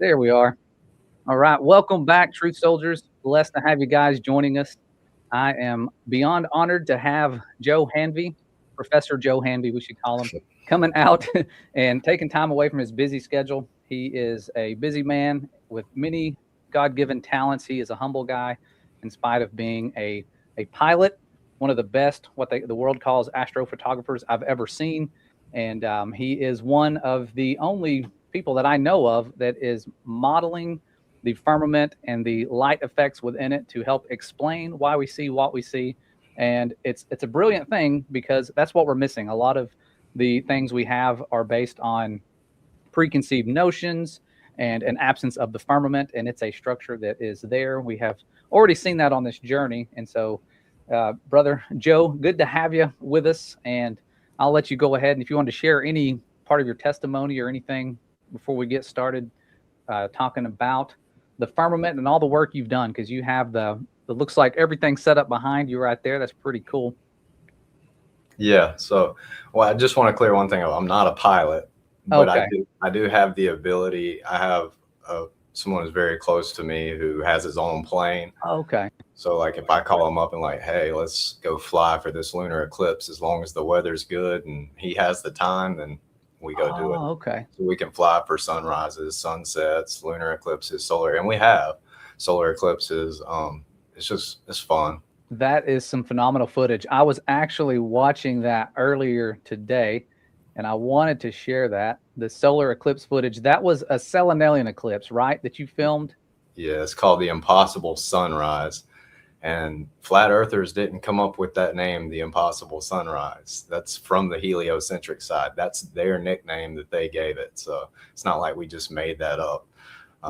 There we are. All right. Welcome back, Truth Soldiers. Blessed to have you guys joining us. I am beyond honored to have Joe Hanvy, Professor Joe Hanvy, we should call him, coming out and taking time away from his busy schedule. He is a busy man with many God-given talents. He is a humble guy in spite of being a pilot, one of the best, what the world calls astrophotographers I've ever seen. And he is one of the only people that I know of that is modeling the firmament and the light effects within it to help explain why we see what we see. And it's a brilliant thing because that's what we're missing. A lot of the things we have are based on preconceived notions and an absence of the firmament, and it's a structure that is there. We have already seen that on this journey. And so, Brother Joe, good to have you with us. And I'll let you go ahead. And if you want to share any part of your testimony or anything before we get started talking about the firmament and all the work you've done, because you have it looks like everything set up behind you right there. That's pretty cool. Yeah. So, well, I just want to clear one thing up. I'm not a pilot, but Okay. I do have the ability. I have someone who's very close to me who has his own plane. Okay. So like if I call him up and like, hey, let's go fly for this lunar eclipse, as long as the weather's good and he has the time, then we go do it. Okay. So we can fly for sunrises, sunsets, lunar eclipses, solar, and we have solar eclipses. It's fun. That is some phenomenal footage. I was actually watching that earlier today, and I wanted to share that. The solar eclipse footage, that was a Selenelian eclipse, right, that you filmed? Yeah, it's called the Impossible Sunrise. And flat earthers didn't come up with that name, the Impossible Sunrise. That's from the heliocentric side. That's their nickname that they gave it. So it's not like we just made that up.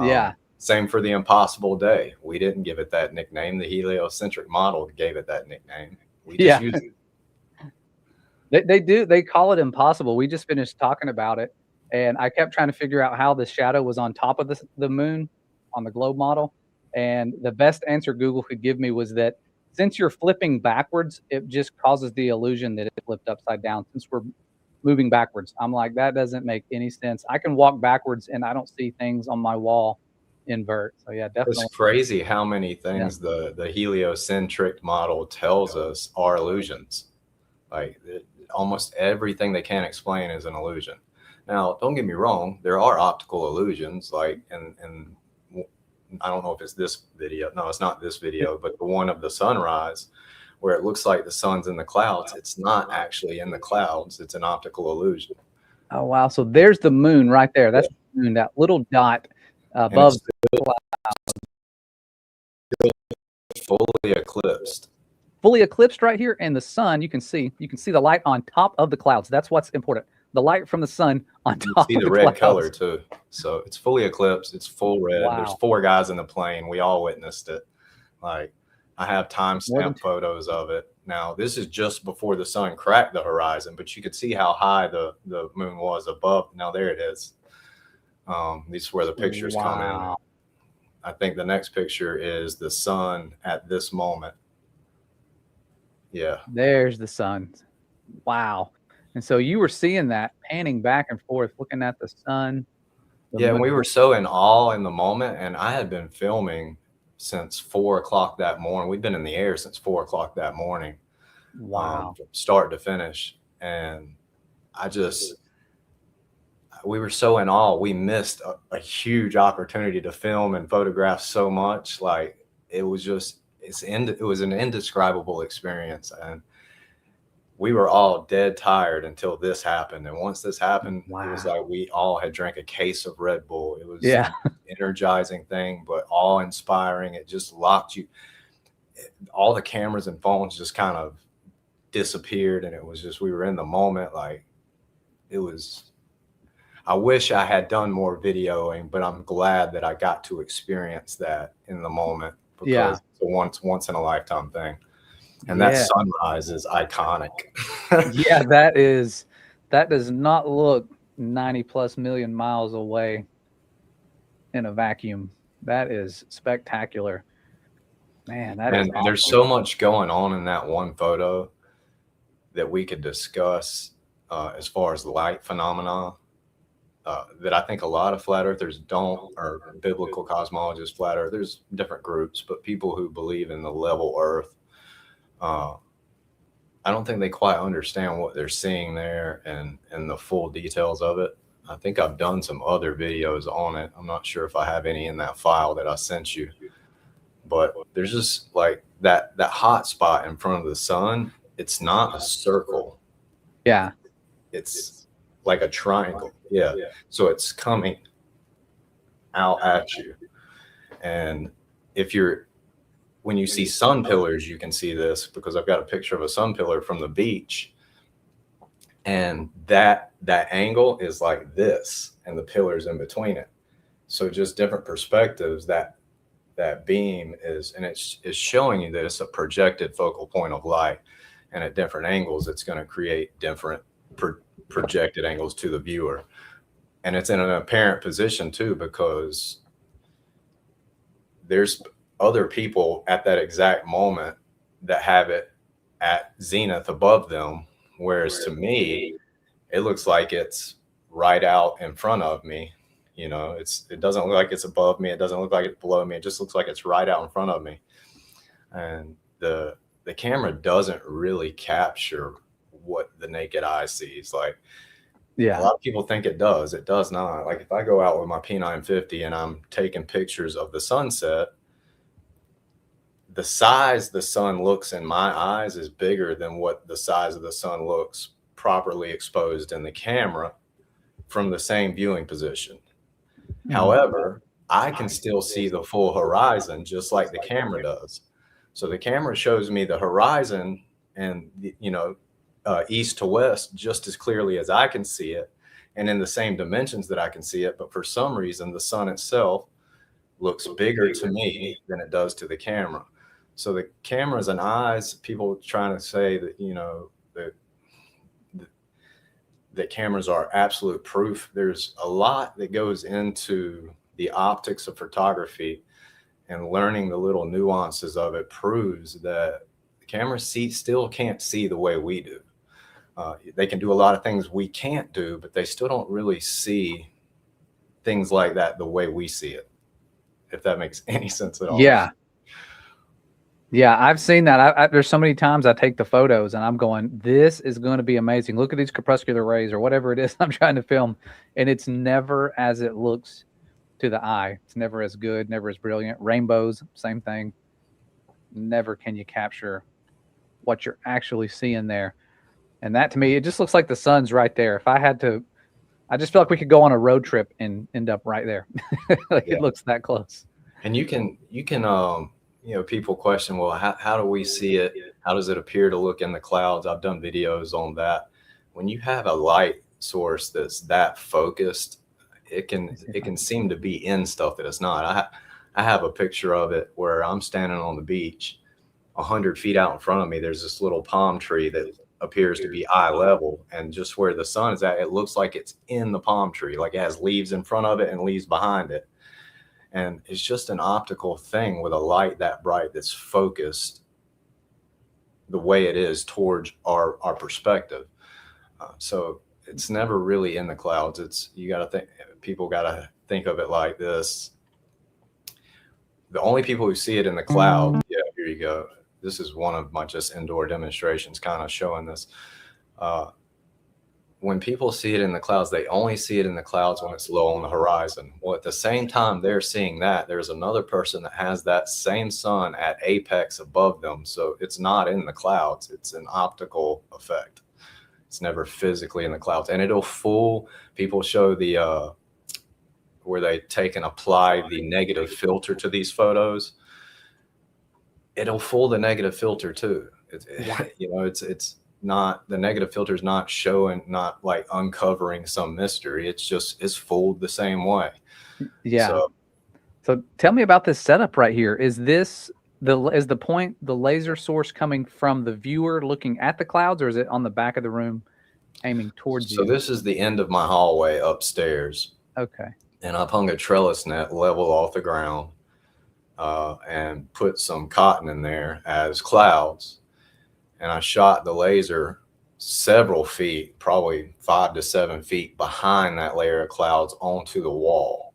Yeah. Same for the Impossible Day. We didn't give it that nickname. The heliocentric model gave it that nickname. We just used it. They do. They call it impossible. We just finished talking about it, and I kept trying to figure out how the shadow was on top of the moon on the globe model. And the best answer Google could give me was that since you're flipping backwards, it just causes the illusion that it's flipped upside down since we're moving backwards. I'm like, that doesn't make any sense. I can walk backwards and I don't see things on my wall invert. So yeah, definitely. It's crazy how many things the heliocentric model tells us are illusions. Like almost everything they can't explain is an illusion. Now, don't get me wrong, there are optical illusions, like and I don't know if it's this video. No, it's not this video, but the one of the sunrise where it looks like the sun's in the clouds. It's not actually in the clouds. It's an optical illusion. Oh, wow. So there's the moon right there. That's the moon, that little dot above the clouds. Fully eclipsed. Fully eclipsed right here. And the sun, you can see the light on top of the clouds. That's what's important. The light from the sun on top you see of the red clouds. color too. So it's fully eclipsed. It's full red. Wow. There's 4 guys in the plane. We all witnessed it. Like I have timestamp photos of it. Now this is just before the sun cracked the horizon, but you could see how high the moon was above. Now there it is. These is where the pictures come in. I think the next picture is the sun at this moment. Yeah. There's the sun. Wow. And so you were seeing that panning back and forth, looking at the sun. Yeah, and we were so in awe in the moment. And I had been filming since 4 o'clock that morning. We've been in the air since 4 o'clock that morning. Wow. From start to finish. And we were so in awe. We missed a huge opportunity to film and photograph so much. Like it was an indescribable experience. And we were all dead tired until this happened. And once this happened, It was like we all had drank a case of Red Bull. It was an energizing thing, but awe-inspiring. It just locked you. All the cameras and phones just kind of disappeared. And it was just, we were in the moment. Like it was, I wish I had done more videoing, but I'm glad that I got to experience that in the moment because it's a once in a lifetime thing. And that sunrise is iconic. Yeah, that does not look 90+ million miles away in a vacuum. That is spectacular. Man, that is awesome. There's so much going on in that one photo that we could discuss as far as light phenomena. that I think a lot of flat earthers don't, or biblical cosmologists, flat earth, there's different groups, but people who believe in the level earth, I don't think they quite understand what they're seeing there and the full details of it. I think I've done some other videos on it. I'm not sure if I have any in that file that I sent you, but there's just like that hot spot in front of the sun. It's not a circle. Yeah. It's like a triangle. Yeah. So it's coming out at you. And when you see sun pillars, you can see this because I've got a picture of a sun pillar from the beach. And that angle is like this, and the pillar's in between it. So just different perspectives, that beam is, and it's showing you that it's a projected focal point of light. And at different angles, it's going to create different projected angles to the viewer. And it's in an apparent position too, because there's other people at that exact moment that have it at zenith above them. Whereas to me, it looks like it's right out in front of me. You know, it doesn't look like it's above me. It doesn't look like it's below me. It just looks like it's right out in front of me. And the camera doesn't really capture what the naked eye sees. Like, yeah, a lot of people think it does. It does not. Like, if I go out with my P950 and I'm taking pictures of the sunset, the size the sun looks in my eyes is bigger than what the size of the sun looks properly exposed in the camera from the same viewing position. However, I can still see the full horizon just like the camera does. So the camera shows me the horizon and, east to west just as clearly as I can see it, and in the same dimensions that I can see it. But for some reason, the sun itself looks bigger to me than it does to the camera. So the cameras and eyes, people trying to say that, that cameras are absolute proof. There's a lot that goes into the optics of photography, and learning the little nuances of it proves that the cameras still can't see the way we do. They can do a lot of things we can't do, but they still don't really see things like that the way we see it, if that makes any sense at all. Yeah. Yeah, I've seen that. There's so many times I take the photos and I'm going, this is going to be amazing. Look at these crepuscular rays or whatever it is I'm trying to film. And it's never as it looks to the eye. It's never as good, never as brilliant. Rainbows, same thing. Never can you capture what you're actually seeing there. And that, to me, it just looks like the sun's right there. If I had to, I just feel like we could go on a road trip and end up right there. Like, yeah. It looks that close. And you can, people question, well, how do we see it? How does it appear to look in the clouds? I've done videos on that. When you have a light source that's that focused, it can seem to be in stuff that it's not. I have a picture of it where I'm standing on the beach, 100 feet out in front of me. There's this little palm tree that appears to be eye level, and just where the sun is at, it looks like it's in the palm tree, like it has leaves in front of it and leaves behind it. And it's just an optical thing with a light that bright that's focused the way it is towards our perspective. So it's never really in the clouds. People got to think of it like this. The only people who see it in the cloud, yeah, here you go. This is one of my just indoor demonstrations kind of showing this. When people see it in the clouds, they only see it in the clouds when it's low on the horizon. Well, at the same time they're seeing that, there's another person that has that same sun at apex above them. So it's not in the clouds. It's an optical effect. It's never physically in the clouds. And it'll fool people. Show the where they take and apply the negative filter to these photos. It'll fool the negative filter too. It's not, the negative filter is not showing, not like uncovering some mystery. It's fooled the same way. Yeah. So tell me about this setup right here. Is this the laser source coming from the viewer looking at the clouds, or is it on the back of the room aiming towards you? So this is the end of my hallway upstairs. Okay. And I've hung a trellis net level off the ground and put some cotton in there as clouds. And I shot the laser several feet, probably 5 to 7 feet behind that layer of clouds onto the wall.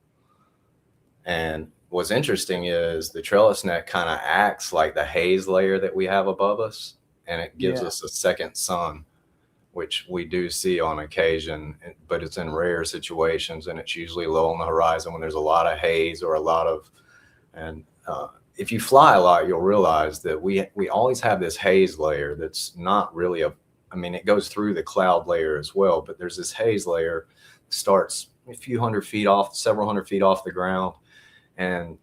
And what's interesting is the trellis net kind of acts like the haze layer that we have above us, and it gives us a second sun, which we do see on occasion, but it's in rare situations, and it's usually low on the horizon when there's a lot of haze or a lot of, and if you fly a lot, you'll realize that we always have this haze layer that's not really I mean, it goes through the cloud layer as well, but there's this haze layer that starts a few hundred feet off, several hundred feet off the ground, and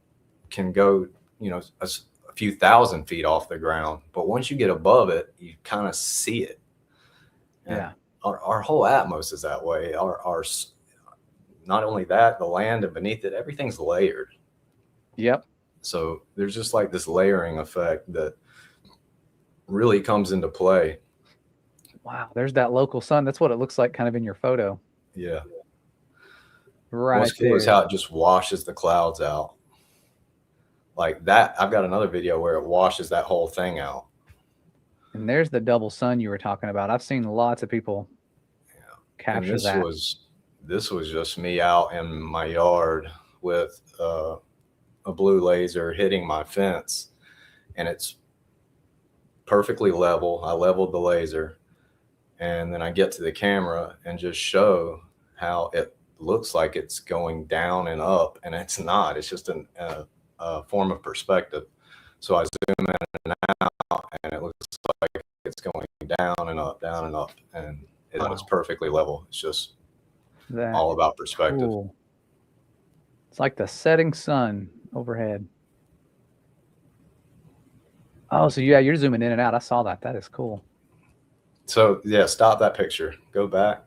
can go, you know, a few thousand feet off the ground. But once you get above it, you kind of see it. And our whole atmos is that way. Our not only that, the land and beneath it, everything's layered. Yep. So there's just like this layering effect that really comes into play. Wow, there's that local sun. That's what it looks like kind of in your photo. Yeah. Right. What's cool is how it just washes the clouds out. Like that, I've got another video where it washes that whole thing out. And there's the double sun you were talking about. I've seen lots of people capture and this was just me out in my yard with a blue laser hitting my fence, and it's perfectly level. I leveled the laser, and then I get to the camera and just show how it looks like it's going down and up, and it's not. It's just a form of perspective. So I zoom in and out, and it looks like it's going down and up, and it's perfectly level. It's just all about perspective. Cool. It's like the setting sun overhead. Oh, so yeah, you're zooming in and out. I saw that. That is cool. So yeah, stop that picture. Go back.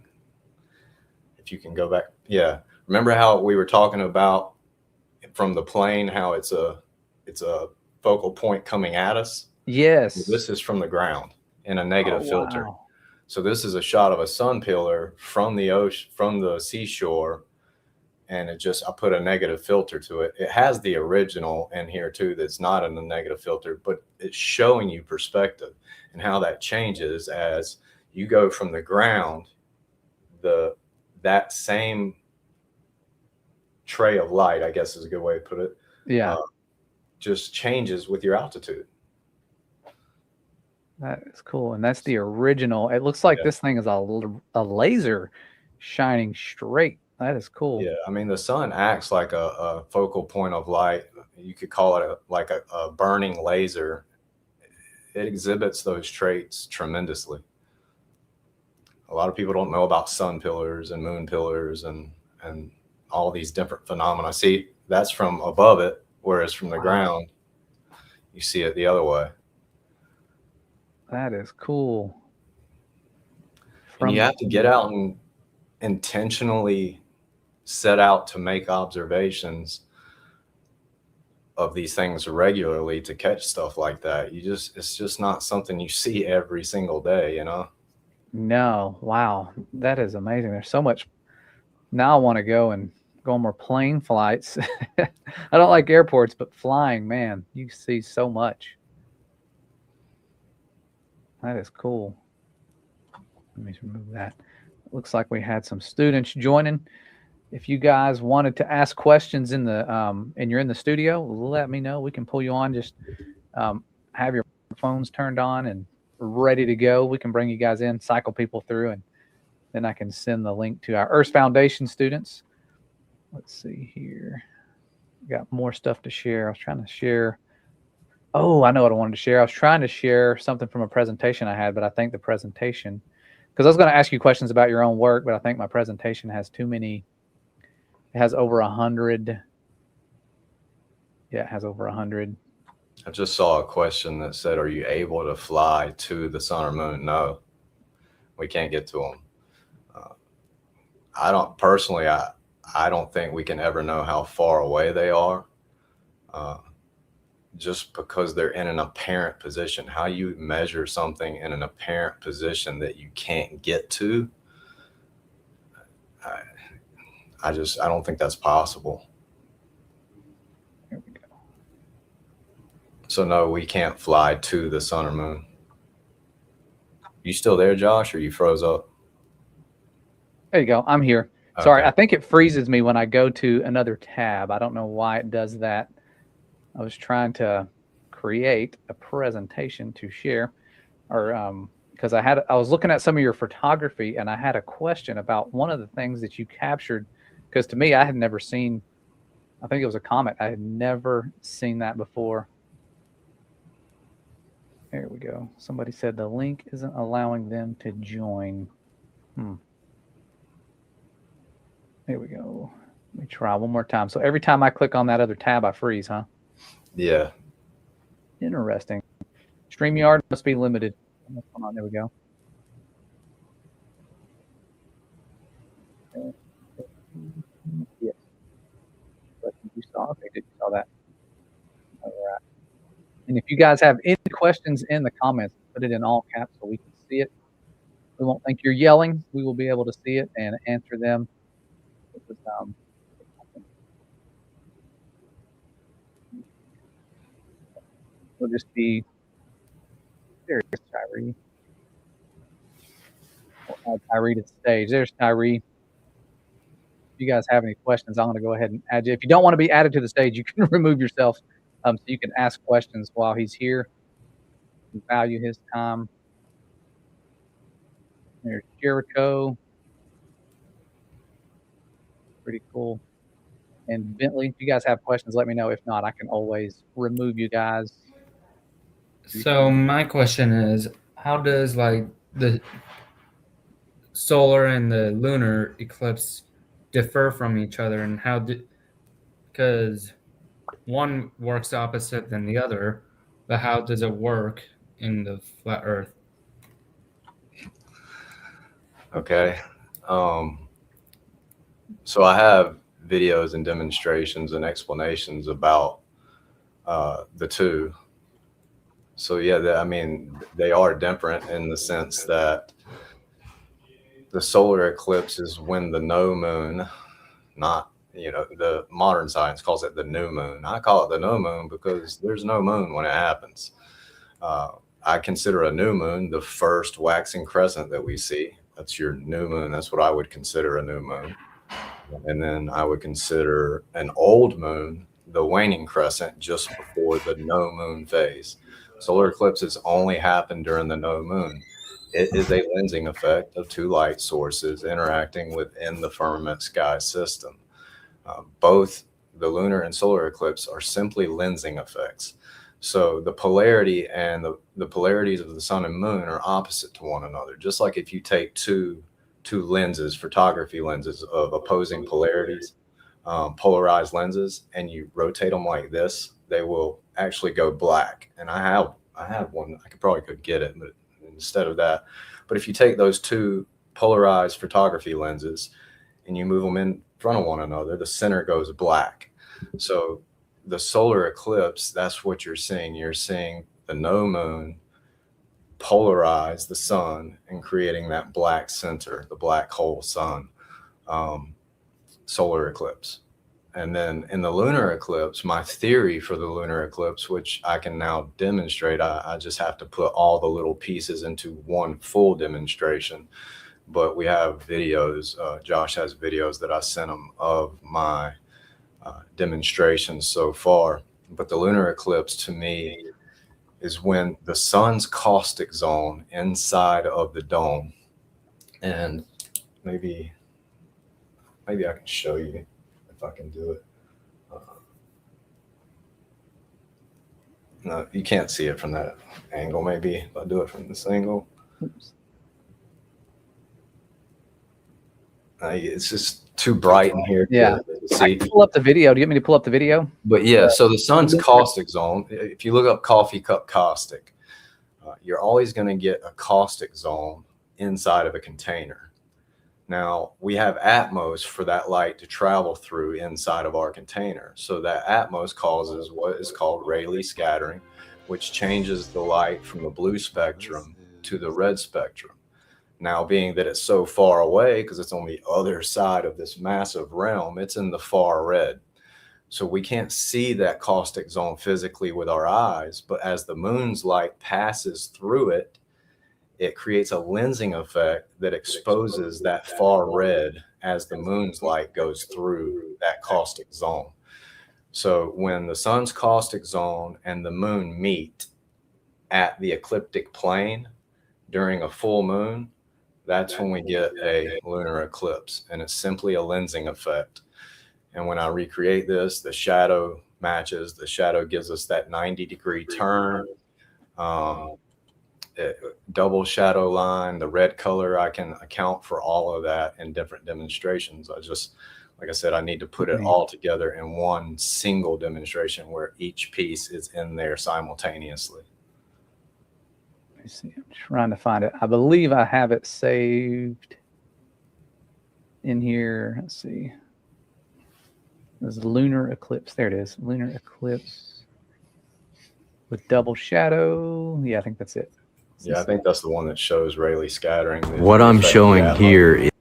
If you can go back. Yeah. Remember how we were talking about from the plane, how it's a focal point coming at us? Yes. Well, this is from the ground in a negative filter. Wow. So this is a shot of a sun pillar from the ocean, from the seashore, and I put a negative filter to it. It has the original in here too that's not in the negative filter, but it's showing you perspective and how that changes as you go from the ground. That same tray of light, I guess is a good way to put it, just changes with your altitude. That is cool. And that's the original. It looks like this thing is a laser shining straight. That is cool. Yeah, I mean, the sun acts like a focal point of light. You could call it like a burning laser. It exhibits those traits tremendously. A lot of people don't know about sun pillars and moon pillars and all these different phenomena. See, that's from above it, whereas from the ground, you see it the other way. That is cool. And you have to get out and intentionally set out to make observations of these things regularly to catch stuff like that. It's just not something you see every single day, you know? No. Wow. That is amazing. There's so much. Now I want to go on more plane flights. I don't like airports, but flying, man, you see so much. That is cool. Let me remove that. It looks like we had some students joining. If you guys wanted to ask questions in the and you're in the studio, let me know. We can pull you on. Just have your phones turned on and ready to go. We can bring you guys in, cycle people through, and then I can send the link to our Earth Foundation students. Let's see here. Got more stuff to share. I was trying to share. Oh, I know what I wanted to share. I was trying to share something from a presentation I had, but I think the presentation, because I was going to ask you questions about your own work, but I think my presentation has too many. It has over 100. Yeah, it has over 100. I just saw a question that said, are you able to fly to the sun or moon? No, we can't get to them. I don't personally, I don't think we can ever know how far away they are. Just because they're in an apparent position. How you measure something in an apparent position that you can't get to, I don't think that's possible. There we go. So no, we can't fly to the sun or moon. You still there, Josh, or you froze up? There you go. I'm here. Okay. Sorry, I think it freezes me when I go to another tab. I don't know why it does that. I was trying to create a presentation to share, or because I was looking at some of your photography, and I had a question about one of the things that you captured, because to me, I had never seen, I think it was a comet. I had never seen that before. There we go. Somebody said the link isn't allowing them to join. There we go. Let me try one more time. So every time I click on that other tab, I freeze, huh? Yeah. Interesting. StreamYard must be limited. Hold on, there we go. Yes. But you saw, okay, did you saw that? All right. And if you guys have any questions in the comments, put it in all caps so we can see it. We won't think you're yelling. We will be able to see it and answer them. We'll just be, there's Tyree. We'll add Tyree to the stage. There's Tyree. If you guys have any questions, I'm going to go ahead and add you. If you don't want to be added to the stage, you can remove yourself so you can ask questions while he's here. We value his time. There's Jericho. Pretty cool. And Bentley, if you guys have questions, let me know. If not, I can always remove you guys. So my question is, how does like the solar and the lunar eclipse differ from each other, and how because one works opposite than the other, but how does it work in the flat Earth? Okay. So I have videos and demonstrations and explanations about the two. So yeah, I mean, they are different in the sense that the solar eclipse is when the no moon, not, the modern science calls it the new moon. I call it the no moon because there's no moon when it happens. I consider a new moon the first waxing crescent that we see. That's your new moon. That's what I would consider a new moon. And then I would consider an old moon the waning crescent just before the no moon phase. Solar eclipses only happen during the no moon. It is a lensing effect of two light sources interacting within the firmament sky system. Both the lunar and solar eclipse are simply lensing effects. So the polarity and the polarities of the sun and moon are opposite to one another. Just like if you take two lenses, photography lenses of opposing polarities, polarized lenses, and you rotate them like this, they will actually go black. And I have one. I probably could get it, but instead of that. But if you take those two polarized photography lenses and you move them in front of one another, the center goes black. So the solar eclipse, that's what you're seeing. You're seeing the no moon polarize the sun and creating that black center, the black hole sun, solar eclipse. And then in the lunar eclipse, my theory for the lunar eclipse, which I can now demonstrate, I just have to put all the little pieces into one full demonstration. But we have videos, Josh has videos that I sent him of my demonstrations so far. But the lunar eclipse to me is when the sun's caustic zone inside of the dome, and maybe I can show you if I can do it. No, you can't see it from that angle. Maybe if I do it from this angle. Oops. It's just too bright in here. Yeah. To see. I can pull up the video. Do you want me to pull up the video? But yeah, so the sun's caustic zone, if you look up coffee cup caustic, you're always going to get a caustic zone inside of a container. Now, we have atmos for that light to travel through inside of our container. So that atmos causes what is called Rayleigh scattering, which changes the light from the blue spectrum to the red spectrum. Now, being that it's so far away, because it's on the other side of this massive realm, it's in the far red. So we can't see that caustic zone physically with our eyes, but as the moon's light passes through it, it creates a lensing effect that exposes that far red as the moon's light goes through that caustic zone. So when the sun's caustic zone and the moon meet at the ecliptic plane during a full moon, that's when we get a lunar eclipse, and it's simply a lensing effect. And when I recreate this, the shadow matches. The shadow gives us that 90-degree turn, double shadow line, the red color. I can account for all of that in different demonstrations. Like I said, I need to put it all together in one single demonstration where each piece is in there simultaneously. Let me see. I'm trying to find it. I believe I have it saved in here. Let's see. There's a lunar eclipse. There it is. Lunar eclipse with double shadow. Yeah, I think that's it. Yeah, I think that's the one that shows Rayleigh scattering. What I'm showing here is...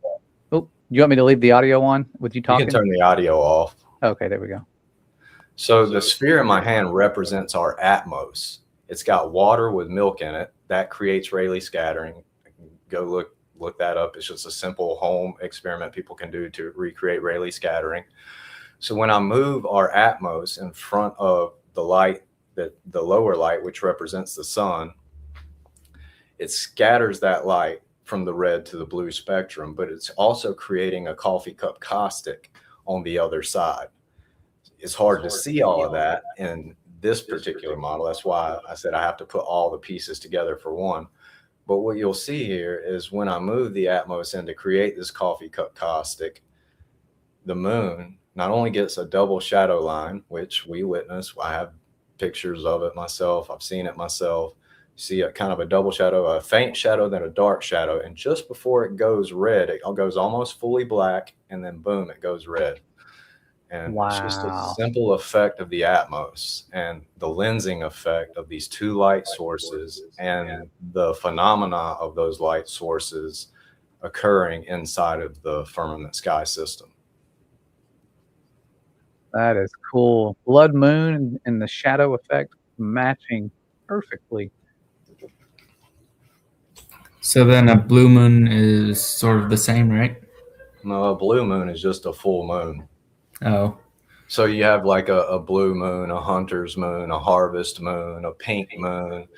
Oh, you want me to leave the audio on with you talking? You can turn the audio off. Okay, there we go. So the sphere in my hand represents our Atmos. It's got water with milk in it. That creates Rayleigh scattering. Go look that up. It's just a simple home experiment people can do to recreate Rayleigh scattering. So when I move our Atmos in front of the light, the lower light, which represents the sun, it scatters that light from the red to the blue spectrum, but it's also creating a coffee cup caustic on the other side. It's hard to see all of that in this particular model. That's why I said I have to put all the pieces together for one. But what you'll see here is when I move the Atmos in to create this coffee cup caustic, the moon not only gets a double shadow line, which we witness. I have pictures of it myself. I've seen it myself. See a kind of a double shadow, a faint shadow, then a dark shadow. And just before it goes red, it goes almost fully black, and then boom, it goes red. And it's just a simple effect of the Atmos and the lensing effect of these two light sources and the phenomena of those light sources occurring inside of the firmament sky system. That is cool. Blood moon and the shadow effect matching perfectly. So then a blue moon is sort of the same, right? No, a blue moon is just a full moon. Oh. So you have like a blue moon, a hunter's moon, a harvest moon, a pink moon.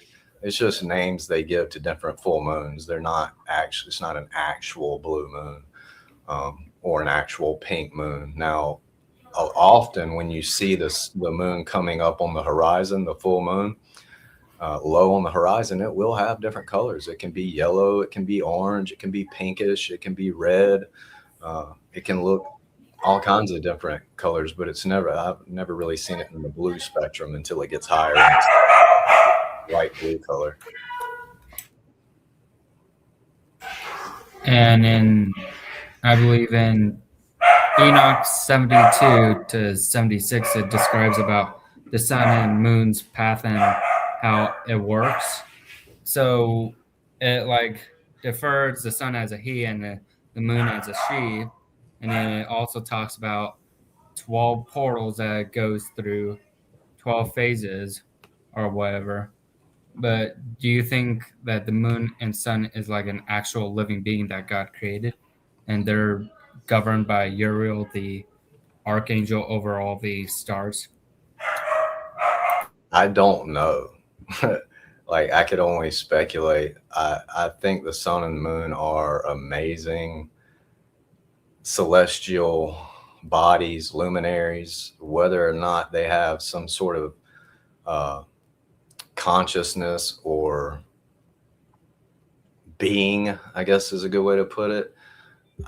It's just names they give to different full moons. They're not actually, it's not an actual blue moon or an actual pink moon. Now, often when you see the moon coming up on the horizon, the full moon, low on the horizon, it will have different colors. It can be yellow, it can be orange, it can be pinkish, it can be red. It can look all kinds of different colors, but I've never really seen it in the blue spectrum until it gets higher in light blue color. And I believe in Enoch 72 to 76, it describes about the sun and moon's path and how it works. So it like defers the sun as a he and the moon as a she. And then it also talks about 12 portals that it goes through, 12 phases or whatever. But do you think that the moon and sun is like an actual living being that God created, and they're governed by Uriel, the archangel over all the stars? I don't know. Like, I could only speculate. I think the sun and moon are amazing celestial bodies, luminaries. Whether or not they have some sort of consciousness or being, I guess is a good way to put it,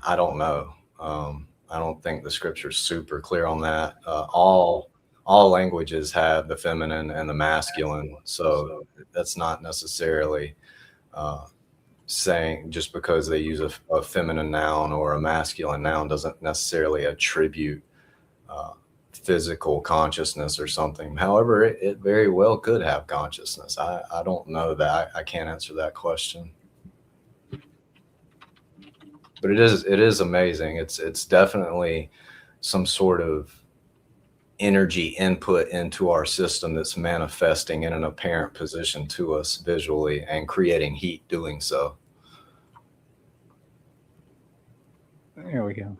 I don't know. I don't think the scripture's super clear on that. All languages have the feminine and the masculine, so that's not necessarily saying just because they use a feminine noun or a masculine noun doesn't necessarily attribute physical consciousness or something. However, it very well could have consciousness. I don't know that. I can't answer that question. But it is amazing. It's definitely some sort of energy input into our system that's manifesting in an apparent position to us visually and creating heat doing so. There we go.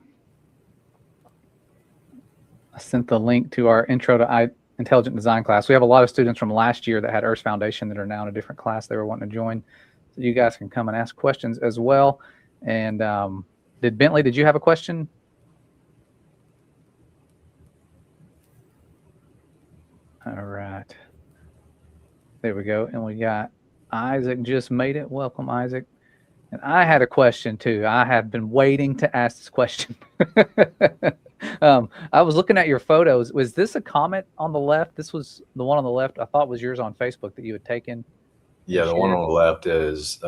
I sent the link to our intro to intelligent design class. We have a lot of students from last year that had Earth Foundation that are now in a different class they were wanting to join. So you guys can come and ask questions as well. And Bentley, did you have a question? All right. There we go. And we got Isaac just made it. Welcome, Isaac. And I had a question too. I have been waiting to ask this question. I was looking at your photos. Was this a comet on the left? This was the one on the left. I thought was yours on Facebook that you had taken. Yeah, the one on the left is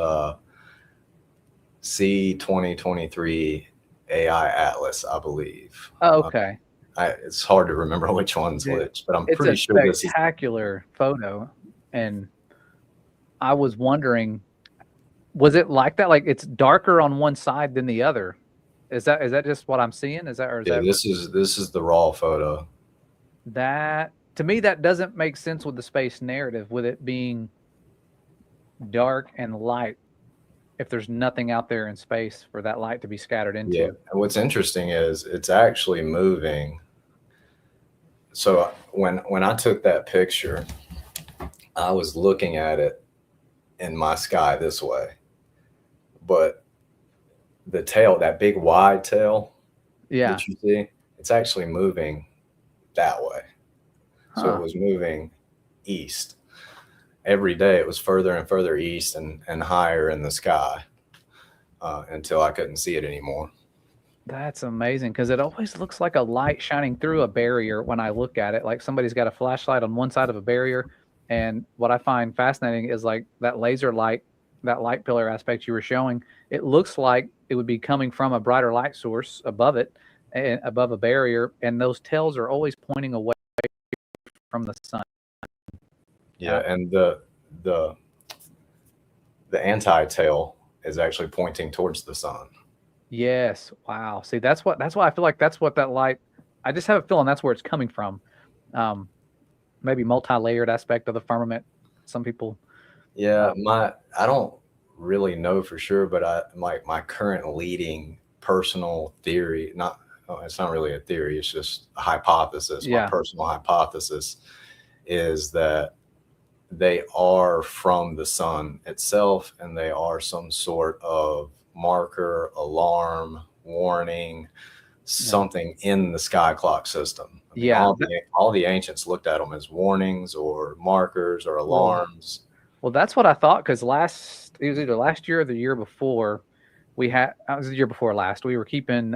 C2023 AI Atlas, I believe. Oh, okay. It's hard to remember which one's which, but I'm pretty sure this is a spectacular photo. And I was wondering, was it like that? Like it's darker on one side than the other. Is that just what I'm seeing? Is that, or is yeah, that this is the raw photo. That to me, that doesn't make sense with the space narrative, with it being dark and light. If there's nothing out there in space for that light to be scattered into. Yeah, and what's interesting is it's actually moving. So when I took that picture, I was looking at it in my sky this way, but the tail, that big wide tail, that you see, it's actually moving that way. So it was moving east. Every day it was further and further east and higher in the sky until I couldn't see it anymore. That's amazing, because it always looks like a light shining through a barrier when I look at it, like somebody's got a flashlight on one side of a barrier. And what I find fascinating is like that laser light, that light pillar aspect you were showing, it looks like it would be coming from a brighter light source above it, and above a barrier, and those tails are always pointing away from the sun. Yeah, and the anti-tail is actually pointing towards the sun. Yes. Wow. See, that's why I feel like that's what that light, I just have a feeling that's where it's coming from. Maybe multi-layered aspect of the firmament. Some people. Yeah, I don't really know for sure, but my current leading personal theory, it's not really a theory, it's just a hypothesis. Yeah. My personal hypothesis is that they are from the sun itself, and they are some sort of marker, alarm, warning, something in the sky clock system. I mean, all the ancients looked at them as warnings or markers or alarms. Well, that's what I thought, because it was either last year or the year before, it was the year before last, we were keeping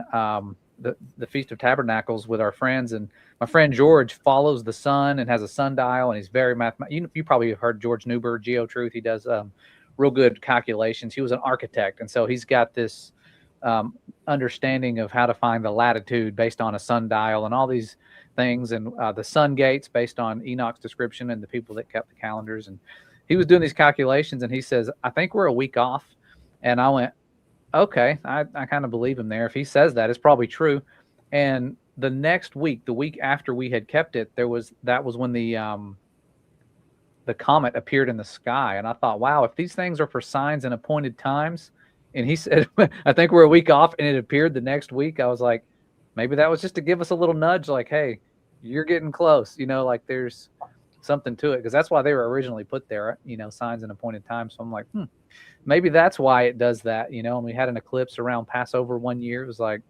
the Feast of Tabernacles with our friends, and my friend George follows the sun and has a sundial, and he's very mathematical. You probably have heard George Newberg, GeoTruth. He does real good calculations. He was an architect, and so he's got this understanding of how to find the latitude based on a sundial and all these things, and the sun gates based on Enoch's description and the people that kept the calendars. And he was doing these calculations, and he says, I think we're a week off. And I went, okay, I kind of believe him there. If he says that, it's probably true. And the next week, the week after we had kept it, that was when the comet appeared in the sky. And I thought, wow, if these things are for signs and appointed times, and he said, I think we're a week off, and it appeared the next week, I was like, maybe that was just to give us a little nudge, like, hey, you're getting close, like there's something to it, because that's why they were originally put there, signs and appointed times. So I'm like, maybe that's why it does that, and we had an eclipse around Passover one year. It was like,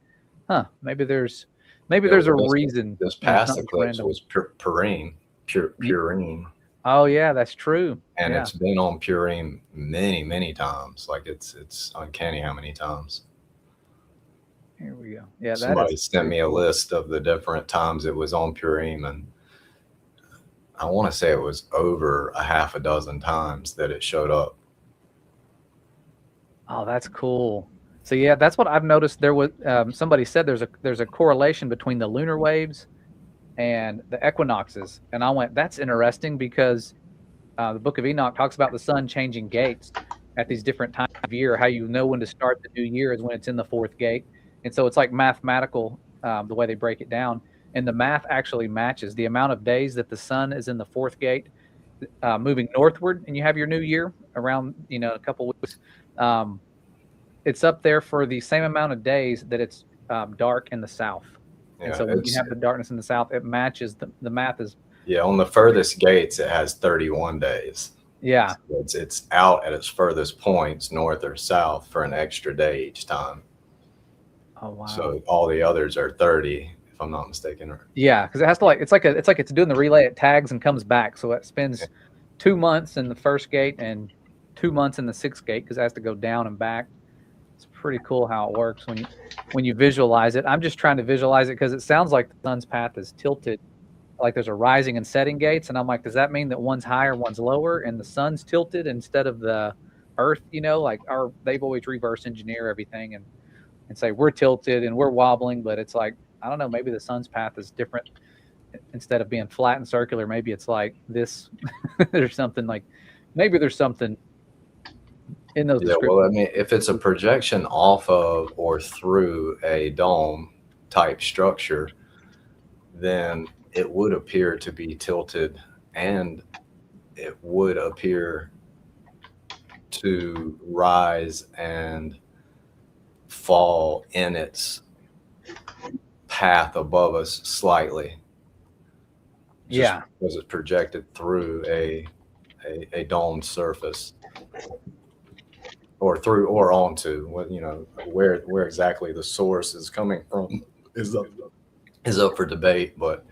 maybe there's a reason. This past eclipse was Purim. Oh yeah, that's true. And it's been on Purim many, many times. Like it's uncanny how many times. Here we go. Yeah, somebody sent me a list of the different times it was on Purim, and I want to say it was over a half a dozen times that it showed up. Oh, that's cool. So yeah, that's what I've noticed. There was somebody said there's a correlation between the lunar waves and the equinoxes, and I went, that's interesting, because the Book of Enoch talks about the sun changing gates at these different times of year. How you know when to start the new year is when it's in the fourth gate, and so it's like mathematical the way they break it down. and the math actually matches the amount of days that the sun is in the fourth gate, moving northward, and you have your new year around, a couple weeks. It's up there for the same amount of days that it's dark in the south. And so when you have the darkness in the south, it matches the math is. Yeah, on the furthest gates, it has 31 days. Yeah. So it's out at its furthest points, north or south, for an extra day each time. Oh, wow. So all the others are 30, if I'm not mistaken. Yeah, because it has to it's like it's doing the relay. It tags and comes back. So it spends 2 months in the first gate and 2 months in the sixth gate because it has to go down and back. It's pretty cool how it works when you visualize it. I'm just trying to visualize it because it sounds like the sun's path is tilted, like there's a rising and setting gates, and I'm like, does that mean that one's higher, one's lower, and the sun's tilted instead of the Earth? They've always reverse engineer everything and say we're tilted and we're wobbling, but it's like, I don't know, maybe the sun's path is different. Instead of being flat and circular, maybe it's like this. There's something in those. Yeah, well, I mean, if it's a projection off of or through a dome type structure, then it would appear to be tilted, and it would appear to rise and fall in its path above us slightly. Yeah, because it's projected through a domed surface, or through or onto. Where exactly the source is coming from is up for debate, but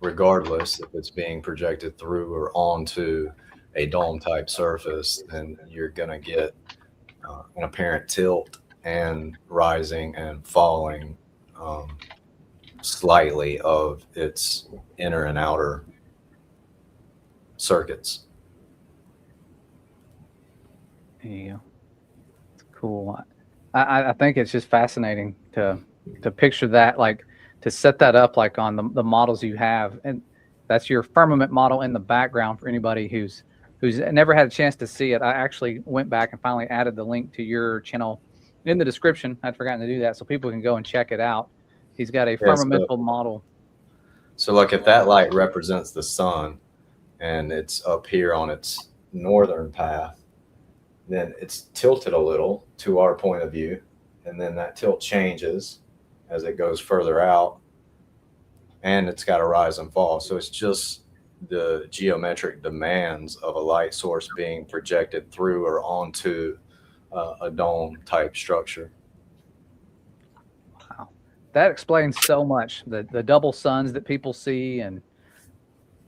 regardless, if it's being projected through or onto a dome type surface, then you're going to get an apparent tilt and rising and falling slightly of its inner and outer circuits. There you go. It's cool. I think it's just fascinating to picture that, like to set that up like on the models you have, and that's your firmament model in the background for anybody who's never had a chance to see it. I actually went back and finally added the link to your channel in the description. I'd forgotten to do that, so people can go and check it out. He's got a firmamental model. So like if that light represents the sun and it's up here on its northern path, then it's tilted a little to our point of view, and then that tilt changes as it goes further out, and it's got to rise and fall. So it's just the geometric demands of a light source being projected through or onto a dome type structure. Wow, that explains so much. The double suns that people see and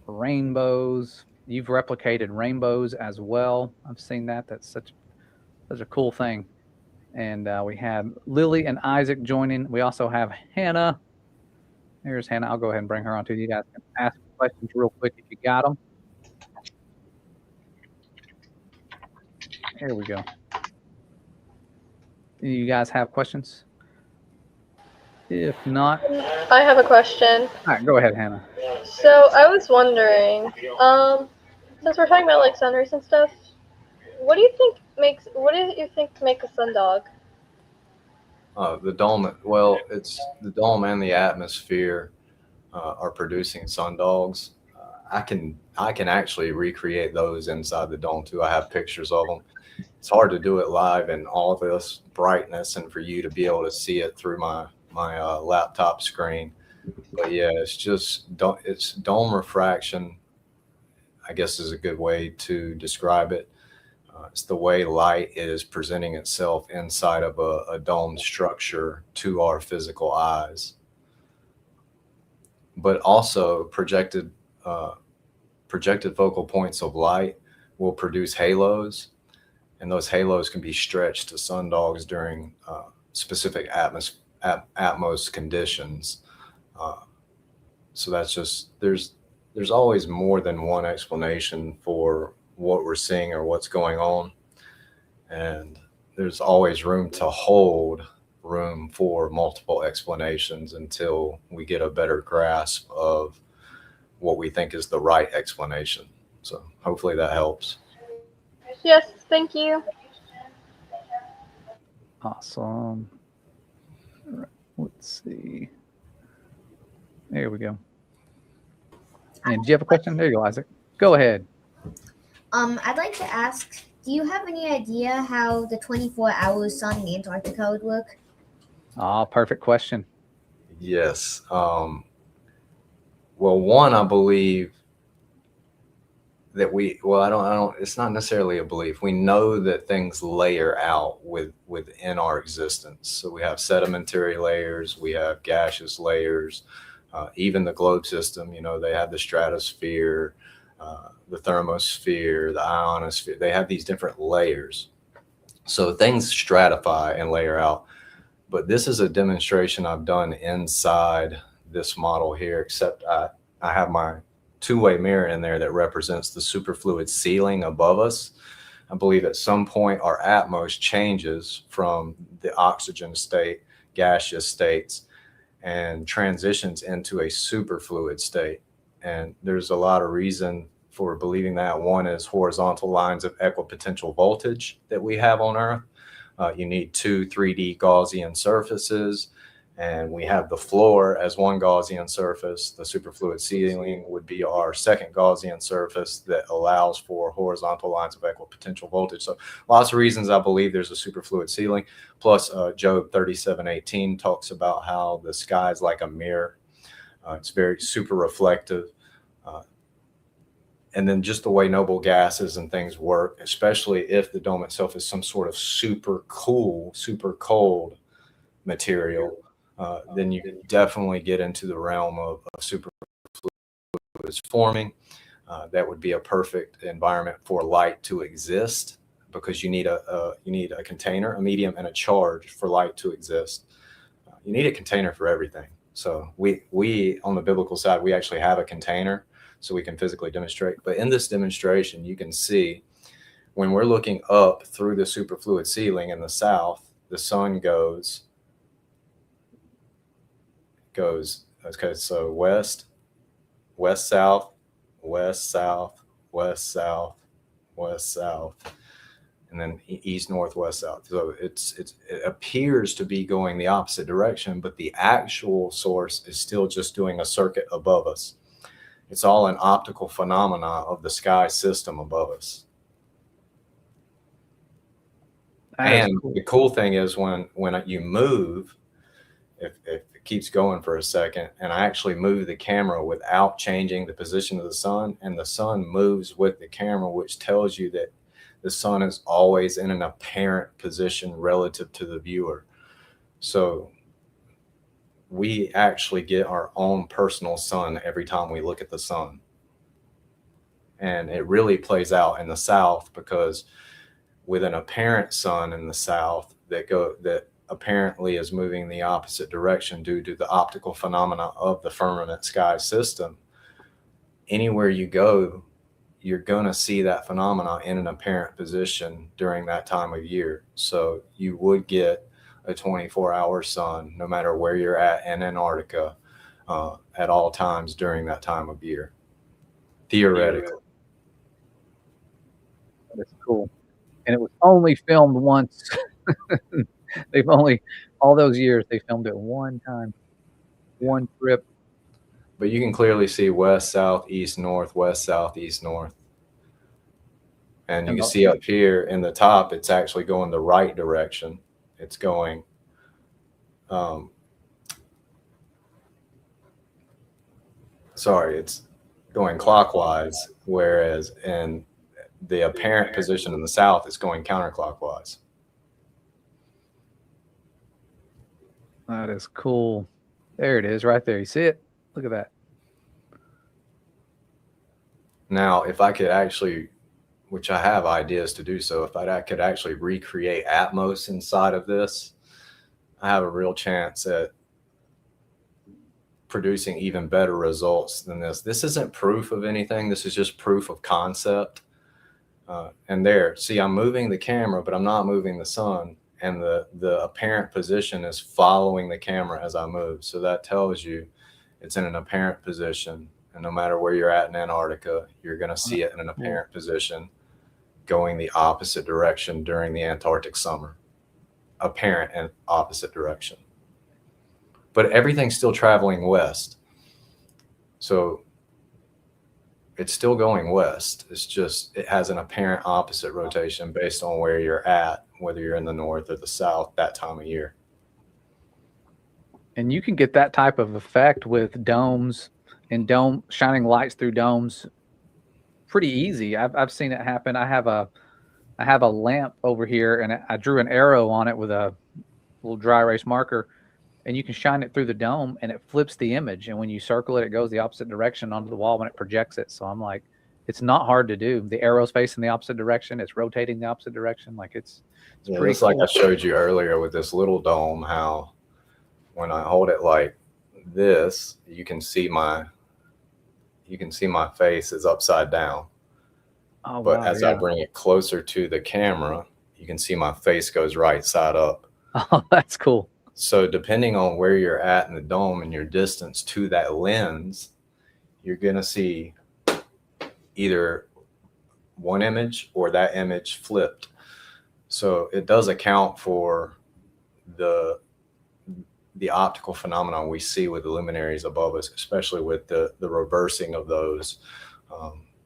rainbows. You've replicated rainbows as well. I've seen that. That's such a cool thing. And we have Lily and Isaac joining. We also have Hannah. Here's Hannah. I'll go ahead and bring her on too. You guys can ask questions real quick if you got them. Here we go. You guys have questions? If not, I have a question. All right, go ahead, Hannah. So I was wondering, since we're talking about like sun rays and stuff, what do you think makes a sundog? The dome. Well, it's the dome and the atmosphere are producing sundogs. I can actually recreate those inside the dome too. I have pictures of them. It's hard to do it live in all of this brightness and for you to be able to see it through my laptop screen. But yeah, it's dome refraction, I guess is a good way to describe it. It's the way light is presenting itself inside of a dome structure to our physical eyes. But also projected focal points of light will produce halos, and those halos can be stretched to sundogs during specific atmos conditions. So that's just, there's always more than one explanation for what we're seeing or what's going on, and there's always room for multiple explanations until we get a better grasp of what we think is the right explanation. So hopefully that helps. Yes, thank you. Awesome. All right, let's see. There we go. And do you have a question? There you go, Isaac. Go ahead. I'd like to ask, do you have any idea how the 24-hour sun in Antarctica would work? Perfect question. Yes. Well, one, I believe that I don't, it's not necessarily a belief. We know that things layer out within our existence. So we have sedimentary layers, we have gaseous layers, even the globe system, they have the stratosphere, the thermosphere, the ionosphere. They have these different layers. So things stratify and layer out. But this is a demonstration I've done inside this model here, except I have my two-way mirror in there that represents the superfluid ceiling above us. I believe at some point our atmos changes from the oxygen state, gaseous states, and transitions into a superfluid state. And there's a lot of reason for believing that. One is horizontal lines of equipotential voltage that we have on Earth. You need two 3D Gaussian surfaces, and we have the floor as one Gaussian surface. The superfluid ceiling would be our second Gaussian surface that allows for horizontal lines of equipotential voltage. So lots of reasons I believe there's a superfluid ceiling. Plus, Job 37:18 talks about how the sky is like a mirror. It's very super reflective. And then just the way noble gases and things work, especially if the dome itself is some sort of super cool, super cold material, then you can definitely get into the realm of superfluids forming. That would be a perfect environment for light to exist, because you need a container, a medium, and a charge for light to exist. You need a container for everything. So we on the biblical side, we actually have a container, so we can physically demonstrate. But in this demonstration, you can see when we're looking up through the superfluid ceiling in the south, the sun goes, okay, so west, west, south, west, south, west, south, west, south, and then east, north, west, south. So it appears to be going the opposite direction, but the actual source is still just doing a circuit above us. It's all an optical phenomena of the sky system above us. And cool. The cool thing is when you move, if it keeps going for a second, and I actually move the camera without changing the position of the sun, and the sun moves with the camera, which tells you that the sun is always in an apparent position relative to the viewer. So we actually get our own personal sun every time we look at the sun. And it really plays out in the south, because with an apparent sun in the south that apparently is moving the opposite direction due to the optical phenomena of the firmament sky system, anywhere you go, you're going to see that phenomena in an apparent position during that time of year. So you would get a 24-hour sun no matter where you're at in Antarctica at all times during that time of year, theoretically. That's cool. And it was only filmed once. They've only, all those years, they filmed it one time, one trip. But you can clearly see west, south, east, north, west, south, east, north. And you can see up here in the top, it's actually going the right direction. It's going it's going clockwise, whereas in the apparent position in the south, it's going counterclockwise. That is cool. There it is right there. You see it? Look at that. Now, if I could actually, which I have ideas to do so, if I could actually recreate Atmos inside of this, I have a real chance at producing even better results than this. This isn't proof of anything. This is just proof of concept. And there, see, I'm moving the camera, but I'm not moving the sun. And the apparent position is following the camera as I move. So that tells you it's in an apparent position. And no matter where you're at in Antarctica, you're going to see it in an apparent position going the opposite direction during the Antarctic summer. Apparent and opposite direction. But everything's still traveling west. So it's still going west. It's just, it has an apparent opposite rotation based on where you're at, whether you're in the north or the south that time of year. And you can get that type of effect with domes and shining lights through domes pretty easy. I've seen it happen. I have a lamp over here, and I drew an arrow on it with a little dry erase marker, and you can shine it through the dome and it flips the image. And when you circle it, it goes the opposite direction onto the wall when it projects it. So I'm like, it's not hard to do. The arrow's facing the opposite direction. It's rotating the opposite direction. Like it's pretty cool. Like I showed you earlier with this little dome, how when I hold it like this, you can see my face is upside down. Oh, but wow, as I bring it closer to the camera, you can see my face goes right side up. Oh, that's cool. So depending on where you're at in the dome and your distance to that lens, you're going to see either one image or that image flipped. So it does account for the optical phenomenon we see with the luminaries above us, especially with the reversing of those,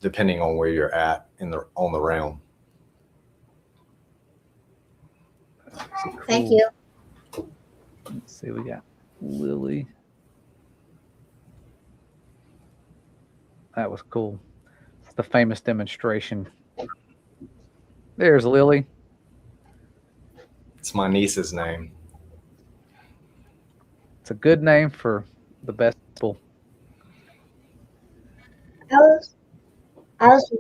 depending on where you're at on the realm. Cool. Thank you. Let's see, we got Lily. That was cool. It's the famous demonstration. There's Lily. It's my niece's name. It's a good name for the best people. I was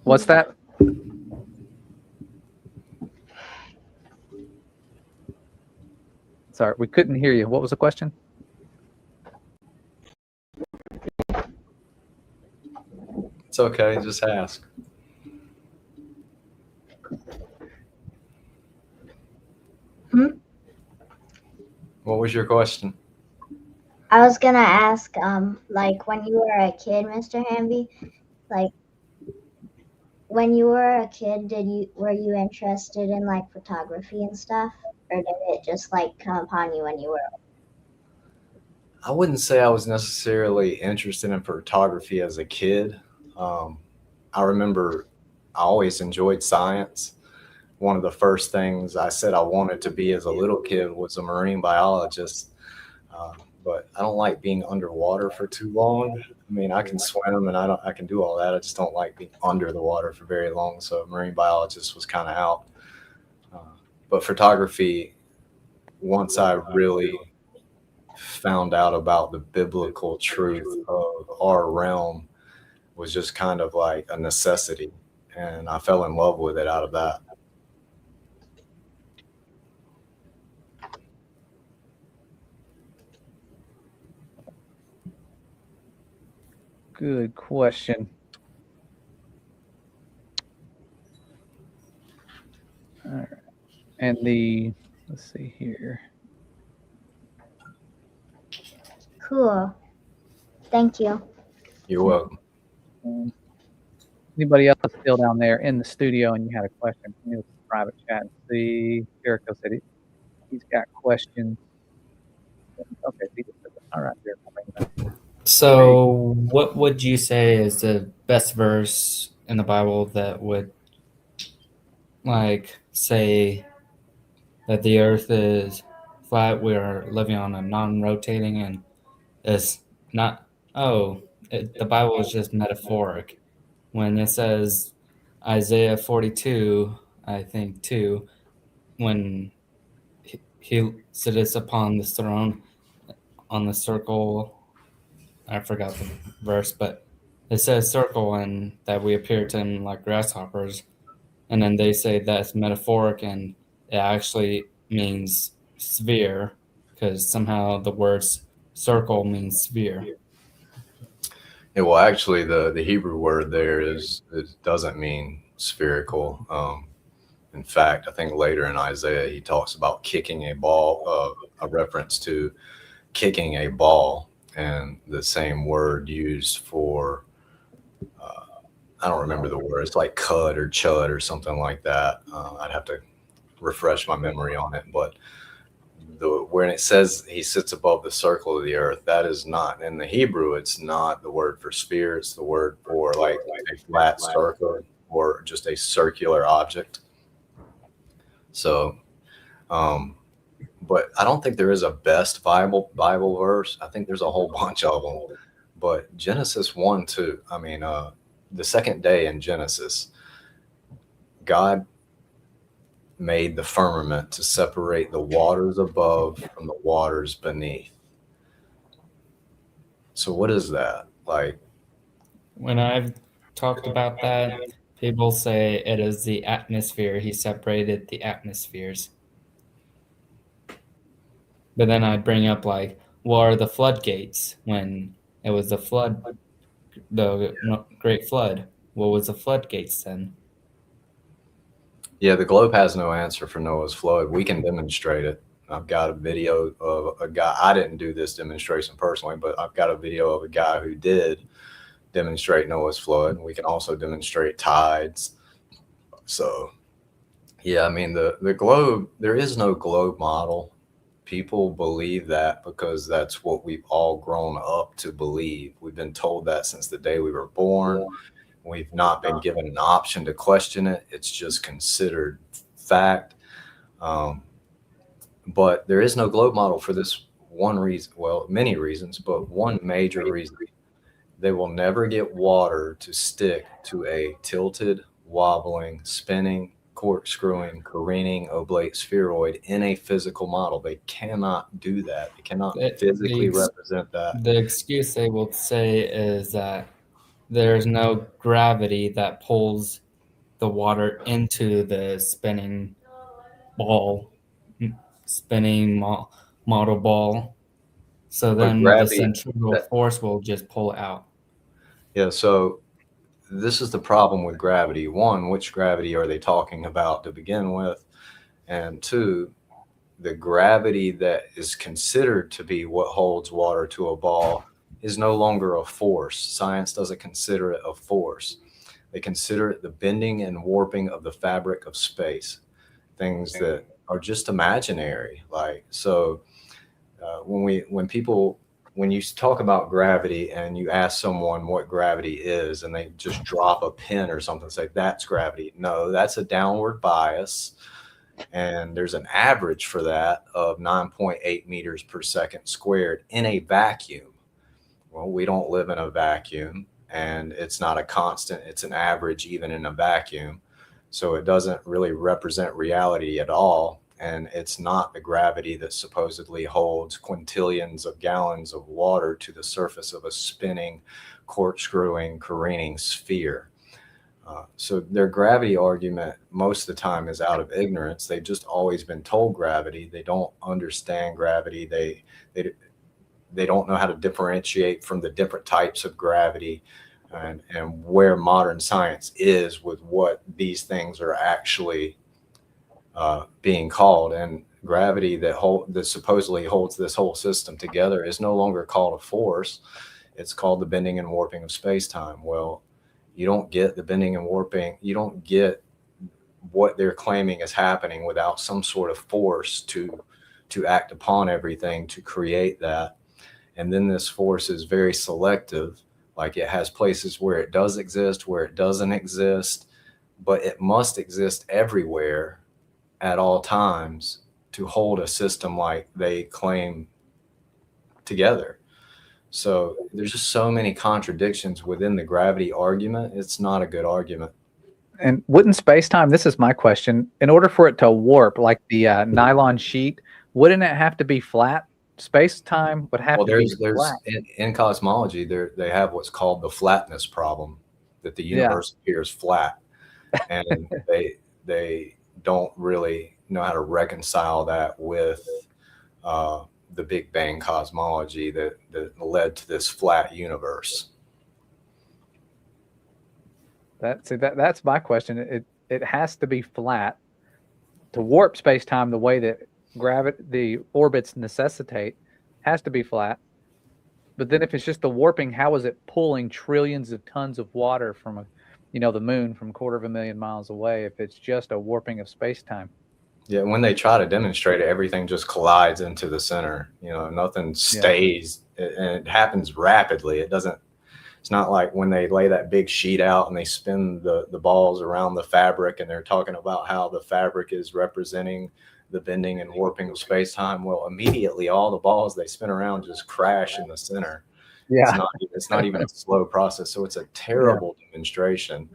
What's that? Sorry, we couldn't hear you. What was the question? It's okay, just ask. What was your question? I was gonna ask, like when you were a kid, Mr. Hanvey, like when you were a kid, were you interested in like photography and stuff, or did it just like come upon you when you were? I wouldn't say I was necessarily interested in photography as a kid. I remember I always enjoyed science. One of the first things I said I wanted to be as a little kid was a marine biologist. But I don't like being underwater for too long. I mean, I can swim and I can do all that. I just don't like being under the water for very long. So marine biologist was kind of out. But photography, once I really found out about the biblical truth of our realm, was just kind of like a necessity. And I fell in love with it out of that. Good question. All right. And let's see here. Cool. Thank you. You're welcome. Anybody else still down there in the studio and you had a question? Can you look at the private chat and see? Jericho said he's got questions. Okay. All right. So what would you say is the best verse in the Bible that would like say that the earth is flat, we are living on a non-rotating, and it's not, the Bible is just metaphoric. When it says Isaiah 42, I think 2, when he sitteth upon the throne on the circle, I forgot the verse, but it says circle and that we appear to him like grasshoppers. And then they say that's metaphoric and it actually means sphere because somehow the words circle means sphere. Yeah, well, actually, the Hebrew word there it doesn't mean spherical. In fact, I think later in Isaiah, he talks about kicking a ball, a reference to kicking a ball, and the same word used for, I don't remember the word. It's like cud or chud or something like that. I'd have to refresh my memory on it, but when it says he sits above the circle of the earth, that is not in the Hebrew. It's not the word for sphere. It's the word for like a flat circle or just a circular object. So, but I don't think there is a best Bible verse. I think there's a whole bunch of them. But Genesis 1:2, I mean, the second day in Genesis, God made the firmament to separate the waters above from the waters beneath. So what is that? Like, When I've talked about that, people say it is the atmosphere. He separated the atmospheres. But then I bring up like, what are the floodgates? When it was the flood, the Great Flood, what was the floodgates then? yeah, the globe has no answer for Noah's flood. We can demonstrate it. I've got a video of a guy. I didn't do this demonstration personally, but I've got a video of a guy who did demonstrate Noah's flood. We can also demonstrate tides. So, yeah, I mean, the globe, there is no globe model. People believe that because that's what we've all grown up to believe. We've been told that since the day we were born. We've not been given an option to question it. It's just considered fact. But there is no globe model for this one reason. Well, many reasons, but one major reason. They will never get water to stick to a tilted, wobbling, spinning, corkscrewing, careening oblate spheroid in a physical model. They cannot do that. They cannot physically represent that. The excuse they will say is that there's no gravity that pulls the water into the spinning ball, spinning model ball. So then the centrifugal force will just pull it out. Yeah, so this is the problem with gravity. One, which gravity are they talking about to begin with? And two, the gravity that is considered to be what holds water to a ball is no longer a force. Science doesn't consider it a force. They consider it the bending and warping of the fabric of space, things that are just imaginary. Like, so when you talk about gravity and you ask someone what gravity is and they just drop a pin or something, say that's gravity. No, that's a downward bias. And there's an average for that of 9.8 meters per second squared in a vacuum. Well, we don't live in a vacuum, and it's not a constant. It's an average even in a vacuum. So it doesn't really represent reality at all. And it's not the gravity that supposedly holds quintillions of gallons of water to the surface of a spinning, corkscrewing, careening sphere. So their gravity argument most of the time is out of ignorance. They've just always been told gravity. They don't understand gravity. They don't know how to differentiate from the different types of gravity and where modern science is with what these things are actually being called. And gravity that supposedly holds this whole system together is no longer called a force. It's called the bending and warping of space-time. Well, you don't get the bending and warping. You don't get what they're claiming is happening without some sort of force to act upon everything to create that. And then this force is very selective. Like, it has places where it does exist, where it doesn't exist, but it must exist everywhere at all times to hold a system like they claim together. So there's just so many contradictions within the gravity argument. It's not a good argument. And wouldn't space-time, this is my question, in order for it to warp like the nylon sheet, wouldn't it have to be flat? Space-time would have to be flat. In cosmology, they have what's called the flatness problem, that the universe appears flat. And they don't really know how to reconcile that with the Big Bang cosmology that led to this flat universe. That's my question. It has to be flat to warp space-time the way that the orbits necessitate. Has to be flat. But then if it's just the warping, how is it pulling trillions of tons of water from the moon from 250,000 miles away if it's just a warping of space-time? Yeah, when they try to demonstrate it, everything just collides into the center. You know, nothing stays, and it happens rapidly. It's not like when they lay that big sheet out and they spin the balls around the fabric, and they're talking about how the fabric is representing the bending and warping of space-time. Well, immediately all the balls they spin around just crash in the center. Yeah. It's not even a slow process. So it's a terrible demonstration.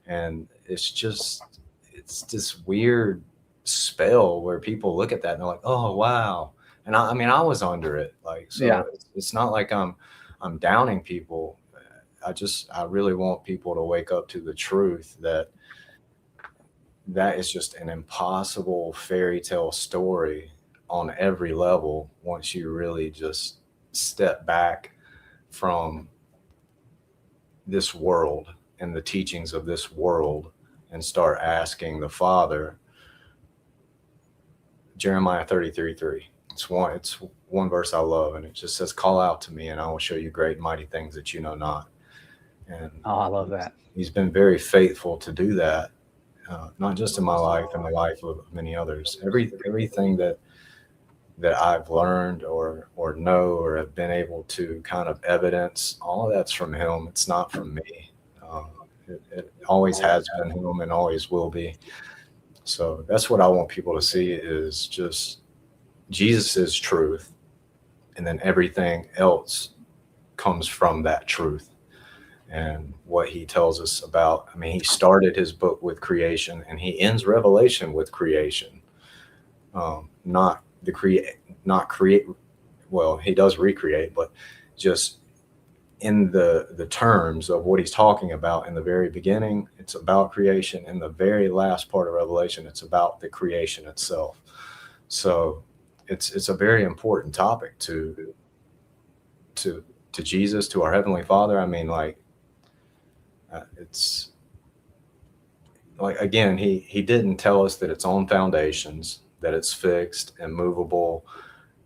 And it's this weird spell where people look at that and they're like, oh, wow. And I mean, I was under it. Like, so it's not like I'm downing people. I really want people to wake up to the truth that is just an impossible fairy tale story on every level once you really just step back from this world and the teachings of this world and start asking the Father. Jeremiah 33:3. It's one verse I love, and it just says, call out to me and I will show you great and mighty things that you know not. And I love that. He's been very faithful to do that, not just in my life and the life of many others. Everything that I've learned or know or have been able to kind of evidence, all of that's from him. It's not from me. It always has been him and always will be. So that's what I want people to see, is just Jesus is truth, and then everything else comes from that truth. And what he tells us about, I mean, he started his book with creation and he ends Revelation with creation. Not create. Well, he does recreate, but just in the terms of what he's talking about in the very beginning, it's about creation. In the very last part of Revelation, it's about the creation itself. So it's a very important topic to Jesus, to our Heavenly Father. I mean, it's like, again, he didn't tell us that it's on foundations, that it's fixed and movable,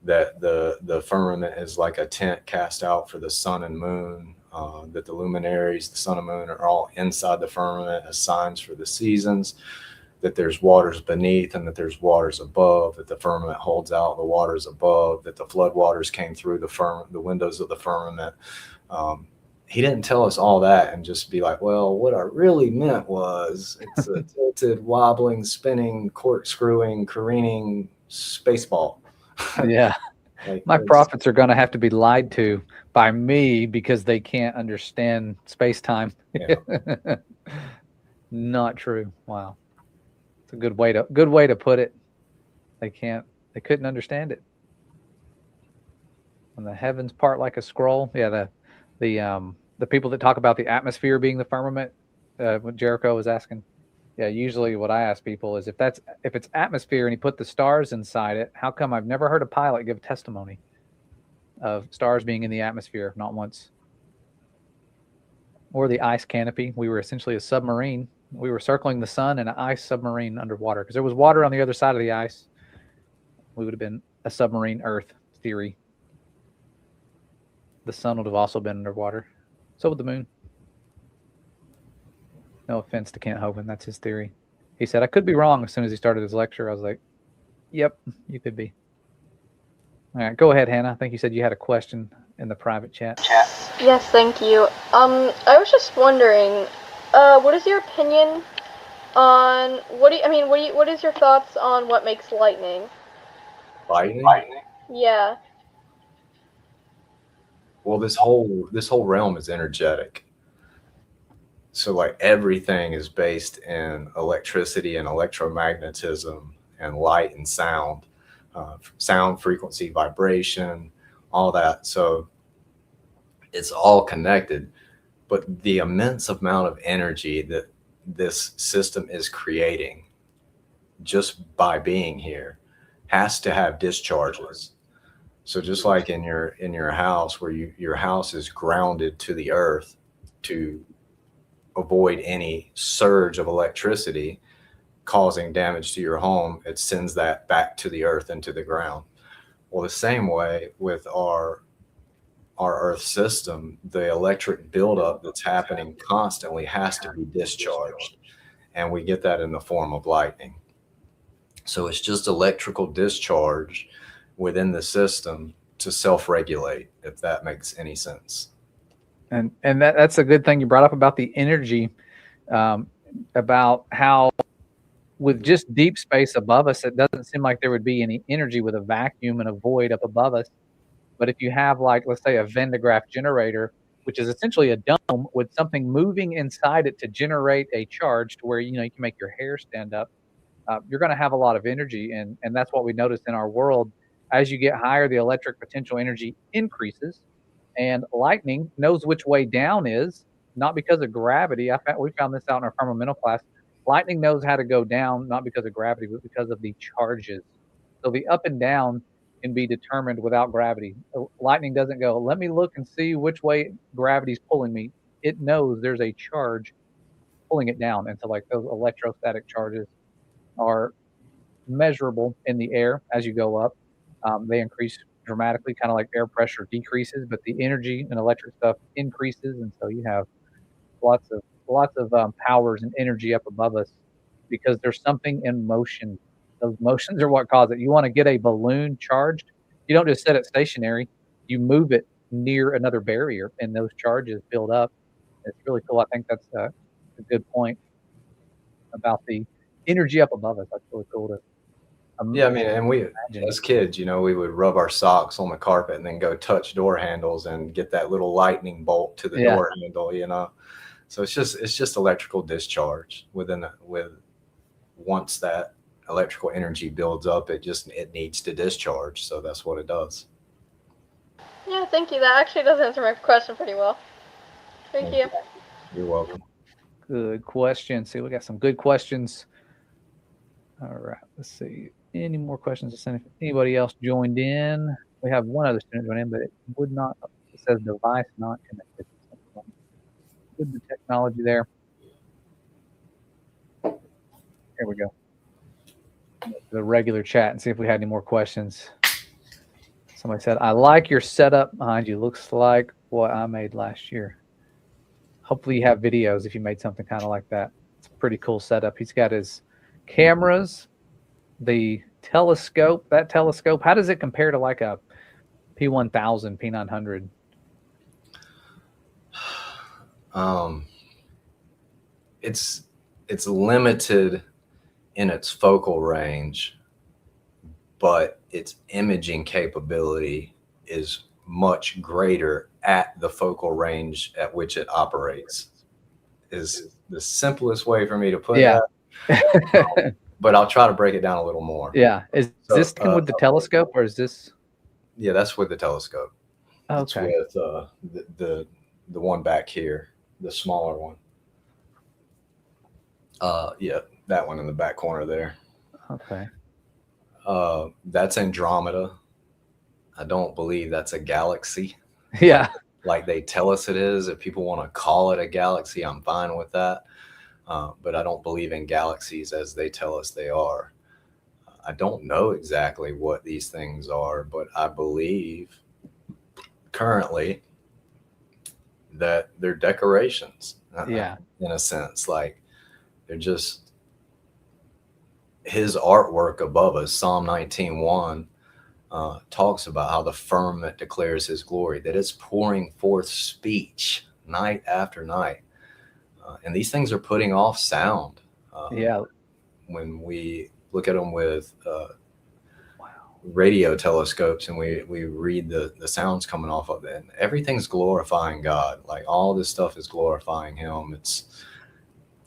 that the firmament is like a tent cast out for the sun and moon, that the luminaries, the sun and moon, are all inside the firmament as signs for the seasons, that there's waters beneath and that there's waters above, that the firmament holds out the waters above, that the flood waters came through the windows of the firmament. He didn't tell us all that and just be like, well, what I really meant was it's a tilted, wobbling, spinning, corkscrewing, careening space ball. Yeah. My prophets are going to have to be lied to by me because they can't understand space-time. Yeah. Not true. Wow. It's a good way to put it. They couldn't understand it. When the heavens part like a scroll. Yeah. The people that talk about the atmosphere being the firmament, what Jericho was asking. Yeah, usually what I ask people is if it's atmosphere and he put the stars inside it, how come I've never heard a pilot give testimony of stars being in the atmosphere? Not once. Or the ice canopy. We were essentially a submarine. We were circling the sun in an ice submarine underwater because there was water on the other side of the ice. We would have been a submarine Earth theory. The sun would have also been underwater. So would the moon. No offense to Kent Hovind. That's his theory. He said, I could be wrong as soon as he started his lecture. I was like, yep, you could be. All right, go ahead, Hannah. I think you said you had a question in the private chat. Yes, thank you. I was just wondering, what is your opinion on, what is your thoughts on what makes lightning? Lightning? Yeah. Well, this whole realm is energetic. So like everything is based in electricity and electromagnetism and light and sound, sound, frequency, vibration, all that. So it's all connected, but the immense amount of energy that this system is creating just by being here has to have discharges. So just like in your house, where your house is grounded to the earth to avoid any surge of electricity causing damage to your home, it sends that back to the earth and to the ground. Well, the same way with our earth system, the electric buildup that's happening constantly has to be discharged. And we get that in the form of lightning. So it's just electrical discharge within the system to self-regulate, if that makes any sense. And that's a good thing you brought up about the energy, about how with just deep space above us, it doesn't seem like there would be any energy with a vacuum and a void up above us. But if you have, like, let's say a Venn digraph generator, which is essentially a dome with something moving inside it to generate a charge to where, you can make your hair stand up, you're going to have a lot of energy. And that's what we noticed in our world. As you get higher, the electric potential energy increases, and lightning knows which way down is, not because of gravity. We found this out in our Firmamental class. Lightning knows how to go down, not because of gravity, but because of the charges. So the up and down can be determined without gravity. Lightning doesn't go, let me look and see which way gravity's pulling me. It knows there's a charge pulling it down. And so, like, those electrostatic charges are measurable in the air as you go up. They increase dramatically, kind of like air pressure decreases, but the energy and electric stuff increases. And so you have lots of powers and energy up above us because there's something in motion. Those motions are what cause it. You want to get a balloon charged, you don't just set it stationary, you move it near another barrier, and those charges build up. It's really cool. I think that's a good point about the energy up above us. That's really cool to Yeah, I mean, and we, as kids, we would rub our socks on the carpet and then go touch door handles and get that little lightning bolt to the door handle, So it's just electrical discharge with once that electrical energy builds up, it needs to discharge. So that's what it does. Yeah, thank you. That actually does answer my question pretty well. Thank you. You're welcome. Good question. See, we got some good questions. All right, let's see. Any more questions? If anybody else joined in, we have one other student joined in, but it would not. It says device not connected. Good, the technology there. Here we go. The regular chat and see if we had any more questions. Somebody said, "I like your setup behind you. Looks like what I made last year." Hopefully, you have videos if you made something kind of like that. It's a pretty cool setup. He's got his cameras, the telescope. That telescope, how does it compare to like a P1000, P900? It's limited in its focal range, but its imaging capability is much greater at the focal range at which it operates. Is the simplest way for me to put that. But I'll try to break it down a little more. Yeah. Is this come with the telescope, or is this? Yeah, that's with the telescope. Okay. It's with the one back here, the smaller one. Yeah, that one in the back corner there. Okay. That's Andromeda. I don't believe that's a galaxy. Yeah. Like they tell us it is. If people want to call it a galaxy, I'm fine with that. But I don't believe in galaxies as they tell us they are. I don't know exactly what these things are, but I believe currently that they're decorations. Yeah. In a sense, like they're just his artwork above us. Psalm 19:1 talks about how the firmament declares his glory, that it's pouring forth speech night after night. And these things are putting off sound. When we look at them with radio telescopes and we read the sounds coming off of it, and everything's glorifying God. Like all this stuff is glorifying him. It's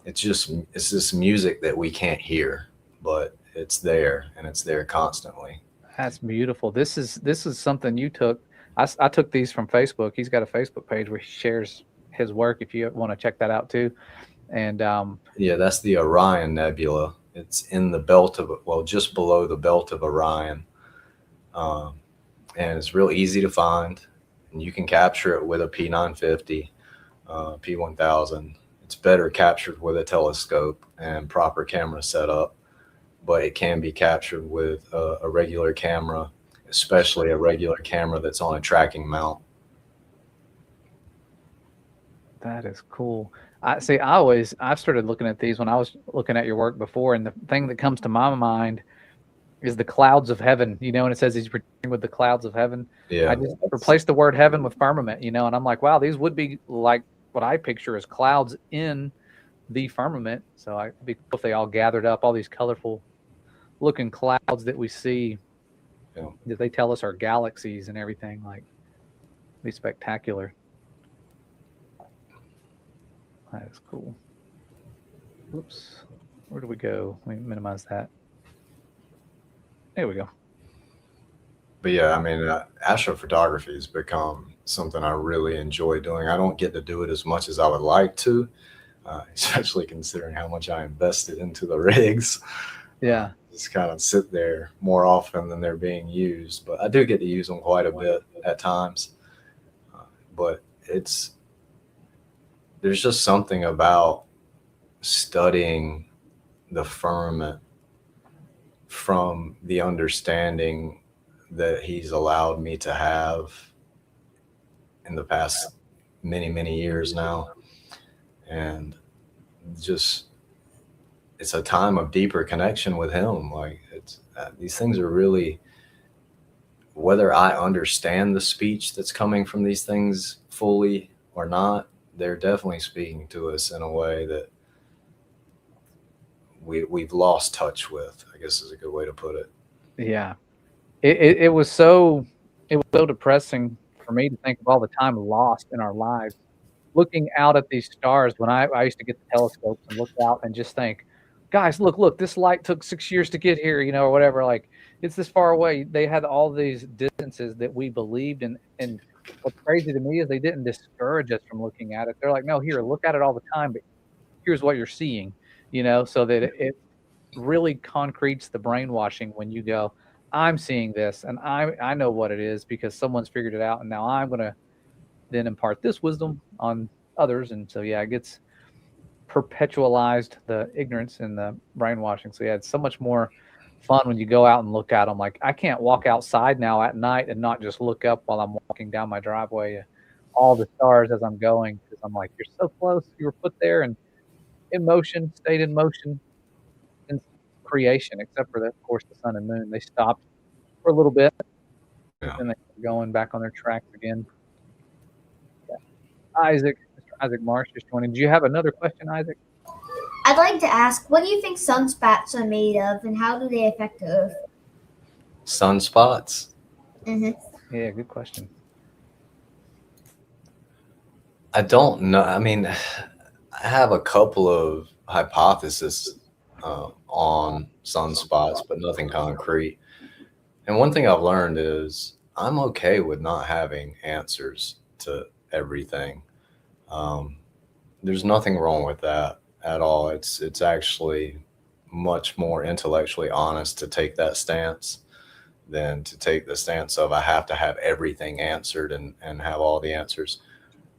this music that we can't hear, but it's there, and it's there constantly. That's beautiful. This is something you took. I took these from Facebook. He's got a Facebook page where he shares his work if you want to check that out too. And yeah, that's the Orion Nebula. It's in the belt of, well, just below the belt of Orion. And it's real easy to find, and you can capture it with a P950, P1000. It's better captured with a telescope and proper camera setup, but it can be captured with a regular camera, especially a regular camera that's on a tracking mount. That is cool. I've started looking at these when I was looking at your work before, and the thing that comes to my mind is the clouds of heaven, you know, and it says he's returning with the clouds of heaven. Yeah. I just replaced the word heaven with firmament, you know, and I'm like, wow, these would be like what I picture as clouds in the firmament. So it'd be cool if they all gathered up, all these colorful looking clouds that we see, that they tell us are galaxies and everything. Like, it'd be spectacular. That is cool. Oops. Where do we go? Let me minimize that. There we go. But yeah, I mean, astrophotography has become something I really enjoy doing. I don't get to do it as much as I would like to, especially considering how much I invested into the rigs. Yeah. Just kind of sit there more often than they're being used. But I do get to use them quite a bit at times. But there's just something about studying the firmament from the understanding that he's allowed me to have in the past many, many years now. And just, it's a time of deeper connection with him. Like, it's these things are really, whether I understand the speech that's coming from these things fully or not, they're definitely speaking to us in a way that we've lost touch with, I guess is a good way to put it. Yeah. It was so depressing for me to think of all the time lost in our lives, looking out at these stars. When I used to get the telescopes and look out and just think, guys, look, this light took 6 years to get here, you know, or whatever. Like, it's this far away. They had all these distances that we believed in. And what's crazy to me is they didn't discourage us from looking at it. They're like, no, here, look at it all the time, but here's what you're seeing, you know, so that it really concretes the brainwashing when you go, I'm seeing this and I know what it is because someone's figured it out, and now I'm going to then impart this wisdom on others. And so, yeah, it gets perpetualized, the ignorance and the brainwashing. So, yeah, it's so much more fun when you go out and look at them. Like, I can't walk outside now at night and not just look up while I'm walking down my driveway, all the stars as I'm going, because I'm like, you're so close. You were put there and in motion, stayed in motion in creation, except for, of course, the sun and moon. They stopped for a little bit, and they're going back on their tracks again. Yeah. Mr. Isaac Marsh just joining. Do you have another question, Isaac? I'd like to ask, what do you think sunspots are made of, and how do they affect the Earth? Sunspots? Mm-hmm. Yeah, good question. I don't know. I mean, I have a couple of hypotheses on sunspots, but nothing concrete. And one thing I've learned is I'm okay with not having answers to everything. There's nothing wrong with that at all. It's actually much more intellectually honest to take that stance than to take the stance of I have to have everything answered and have all the answers,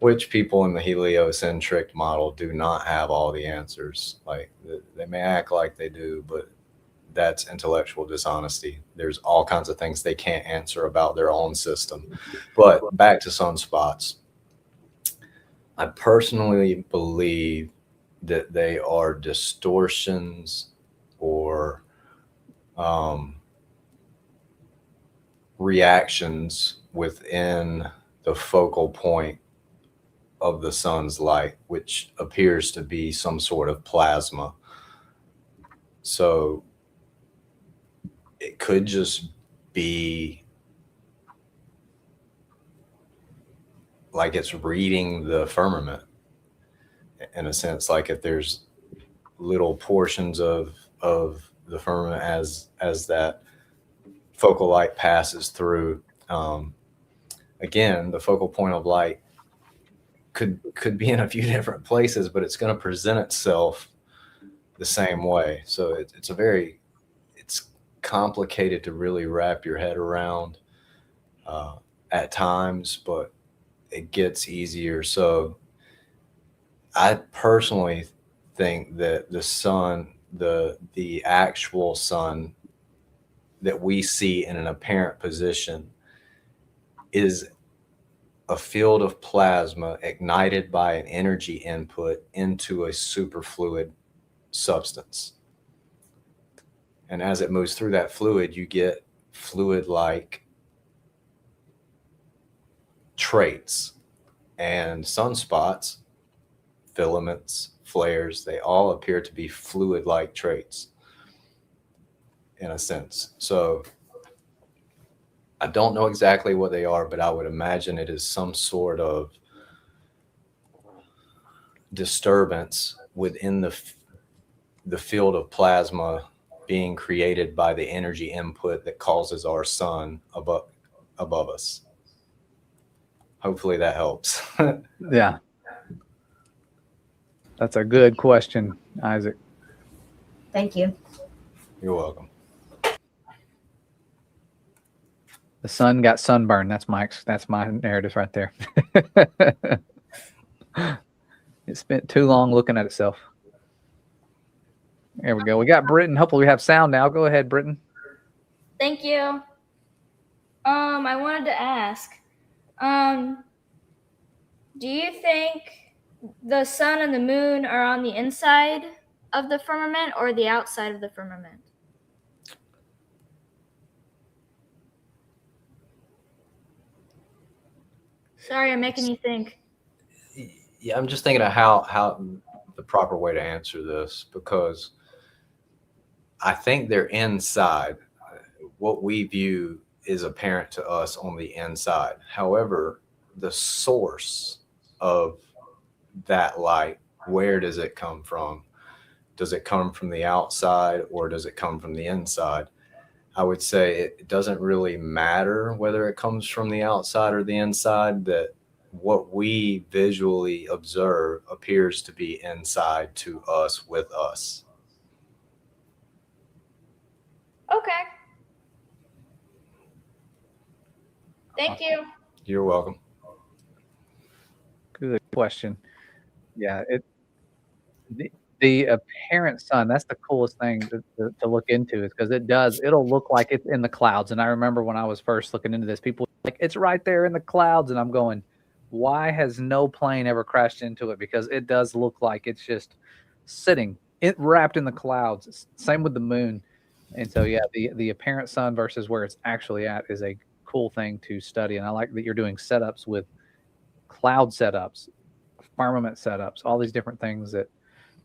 which people in the heliocentric model do not have all the answers. Like, they may act like they do, but that's intellectual dishonesty. There's all kinds of things they can't answer about their own system. But back to sunspots. I personally believe that they are distortions or reactions within the focal point of the sun's light, which appears to be some sort of plasma. So it could just be like it's reading the firmament in a sense, like if there's little portions of the firmament as that focal light passes through. Again, the focal point of light could be in a few different places, but it's going to present itself the same way. So it's complicated to really wrap your head around at times, but it gets easier. So I personally think that the sun, the actual sun that we see in an apparent position is a field of plasma ignited by an energy input into a superfluid substance. And as it moves through that fluid, you get fluid-like traits. And sunspots, filaments, flares, they all appear to be fluid-like traits in a sense. So I don't know exactly what they are, but I would imagine it is some sort of disturbance within the field of plasma being created by the energy input that causes our sun above us. Hopefully that helps. Yeah. That's a good question, Isaac. Thank you. You're welcome. The sun got sunburned. That's my narrative right there. It spent too long looking at itself. There we go. We got Britton. Hopefully we have sound now. Go ahead, Britton. Thank you. I wanted to ask, do you think the sun and the moon are on the inside of the firmament or the outside of the firmament? Sorry, I'm making you think. Yeah, I'm just thinking of how the proper way to answer this, because I think they're inside. What we view is apparent to us on the inside. However, the source of that light, where does it come from? Does it come from the outside or does it come from the inside? I would say it doesn't really matter whether it comes from the outside or the inside, that what we visually observe appears to be inside to us, with us. Okay. Thank you. You're welcome. Good question. Yeah, the apparent sun, that's the coolest thing to look into, is because it'll look like it's in the clouds. And I remember when I was first looking into this, people were like, it's right there in the clouds. And I'm going, why has no plane ever crashed into it? Because it does look like it's just sitting wrapped in the clouds. Same with the moon. And so, yeah, the apparent sun versus where it's actually at is a cool thing to study. And I like that you're doing setups with cloud setups, firmament setups, all these different things that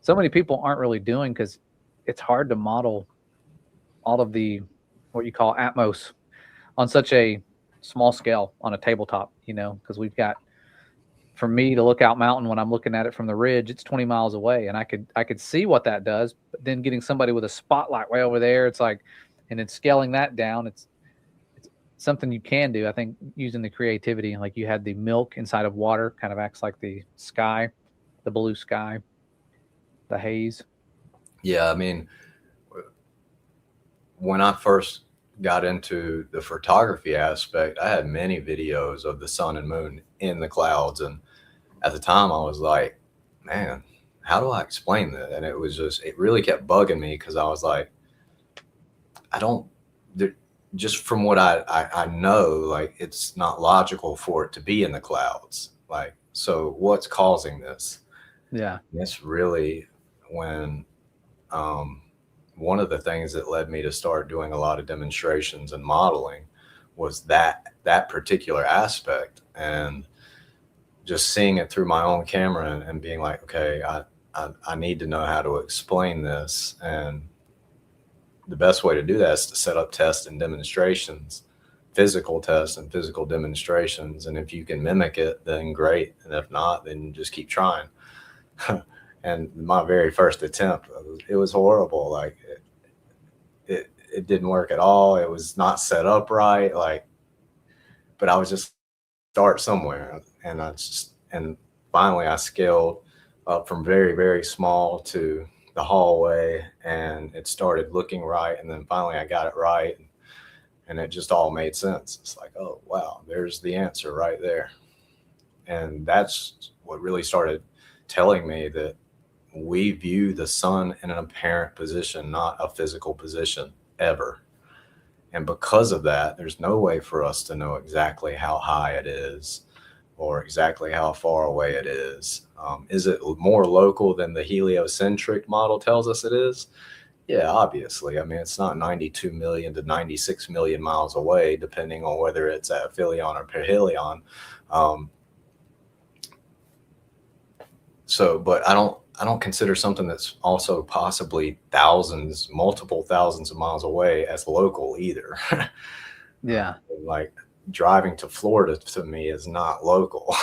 so many people aren't really doing, because it's hard to model all of the what you call atmos on such a small scale on a tabletop, because we've got, for me to look out mountain when I'm looking at it from the ridge, it's 20 miles away, and I could see what that does, but then getting somebody with a spotlight way over there, it's like, and then scaling that down, it's something you can do. I think using the creativity, like you had the milk inside of water, kind of acts like the sky, the blue sky, the haze. Yeah, I mean, when I first got into the photography aspect, I had many videos of the sun and moon in the clouds. And at the time I was like, man, how do I explain that? And it really kept bugging me, because I was like, just from what I know, like, it's not logical for it to be in the clouds. Like, so what's causing this? Yeah. And it's really when, one of the things that led me to start doing a lot of demonstrations and modeling was that particular aspect, and just seeing it through my own camera and being like, okay, I need to know how to explain this. And the best way to do that is to set up tests and demonstrations, physical tests and physical demonstrations. And if you can mimic it, then great. And if not, then just keep trying. And my very first attempt, it was horrible. Like, it didn't work at all. It was not set up right. Like, but I was just start somewhere. And finally I scaled up from very, very small to the hallway, and it started looking right. And then finally I got it right, and it just all made sense. It's like, oh, wow, there's the answer right there. And that's what really started telling me that we view the sun in an apparent position, not a physical position, ever. And because of that, there's no way for us to know exactly how high it is or exactly how far away it is. Is it more local than the heliocentric model tells us it is? Yeah, obviously. I mean, it's not 92 million to 96 million miles away, depending on whether it's at aphelion or perihelion. But I don't consider something that's also possibly multiple thousands of miles away as local either. Yeah. Like driving to Florida to me is not local.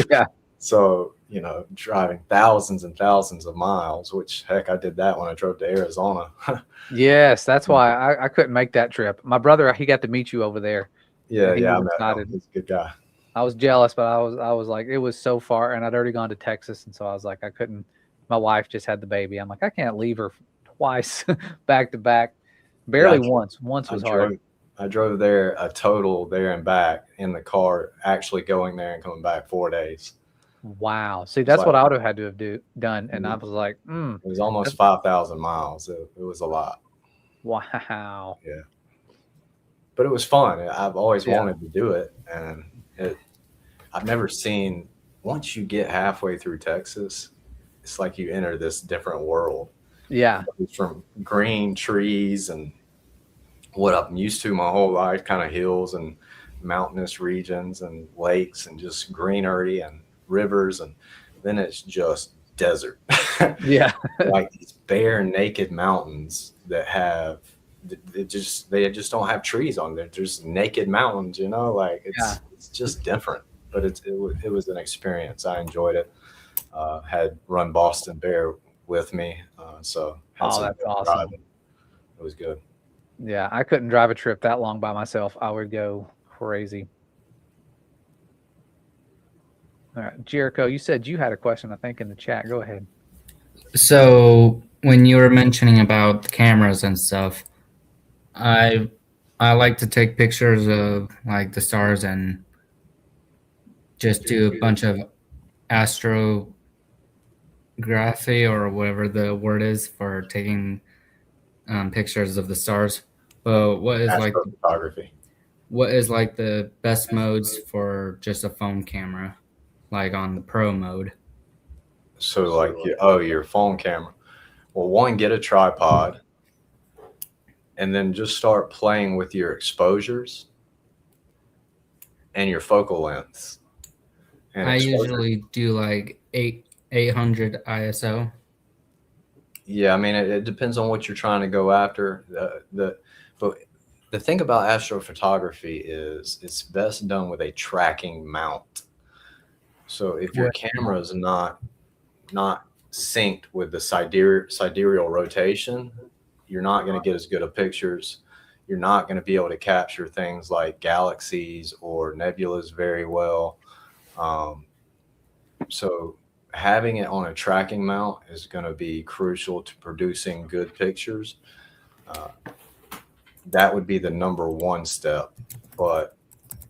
Yeah. So, driving thousands and thousands of miles, which heck, I did that when I drove to Arizona. Yes, that's why I couldn't make that trip. My brother, he got to meet you over there. Yeah, and he I was met excited. him. He's a good guy. I was jealous, but I was like, it was so far, and I'd already gone to Texas, and so I was like, I couldn't. My wife just had the baby. I'm like, I can't leave her twice back to back. Barely once. Once was hard. I drove there a total there and back in the car, actually going there and coming back 4 days. Wow. See, that's what I would have had to have done, and I was like, It was almost 5,000 miles. It was a lot. Wow. Yeah. But it was fun. I've always wanted to do it, and I've never seen. Once you get halfway through Texas, it's like you enter this different world. Yeah. From green trees and what I'm used to my whole life, kind of hills and mountainous regions and lakes and just greenery and rivers, and then it's just desert. Yeah. Like these bare naked mountains that have they just don't have trees on there. There's naked mountains, like it's just different. But it was an experience. I enjoyed it. Had Run Boston Bear with me, so that's awesome. driving. It was good. Yeah, I couldn't drive a trip that long by myself. I would go crazy. All right, Jericho, you said you had a question, I think, in the chat. Go ahead. So when you were mentioning about the cameras and stuff, I like to take pictures of like the stars and just do a bunch of astrography or whatever the word is for taking pictures of the stars. But what is Astrophotography? What is like the best modes for just a phone camera, like on the pro mode? So like your phone camera. Well, one, get a tripod, and then just start playing with your exposures and your focal lengths. And I usually do like 800 ISO. Yeah, I mean it depends on what you're trying to go after. But the thing about astrophotography is it's best done with a tracking mount. So if your camera is not synced with the sidereal rotation, you're not going to get as good of pictures. You're not going to be able to capture things like galaxies or nebulas very well. So having it on a tracking mount is going to be crucial to producing good pictures. That would be the number one step. But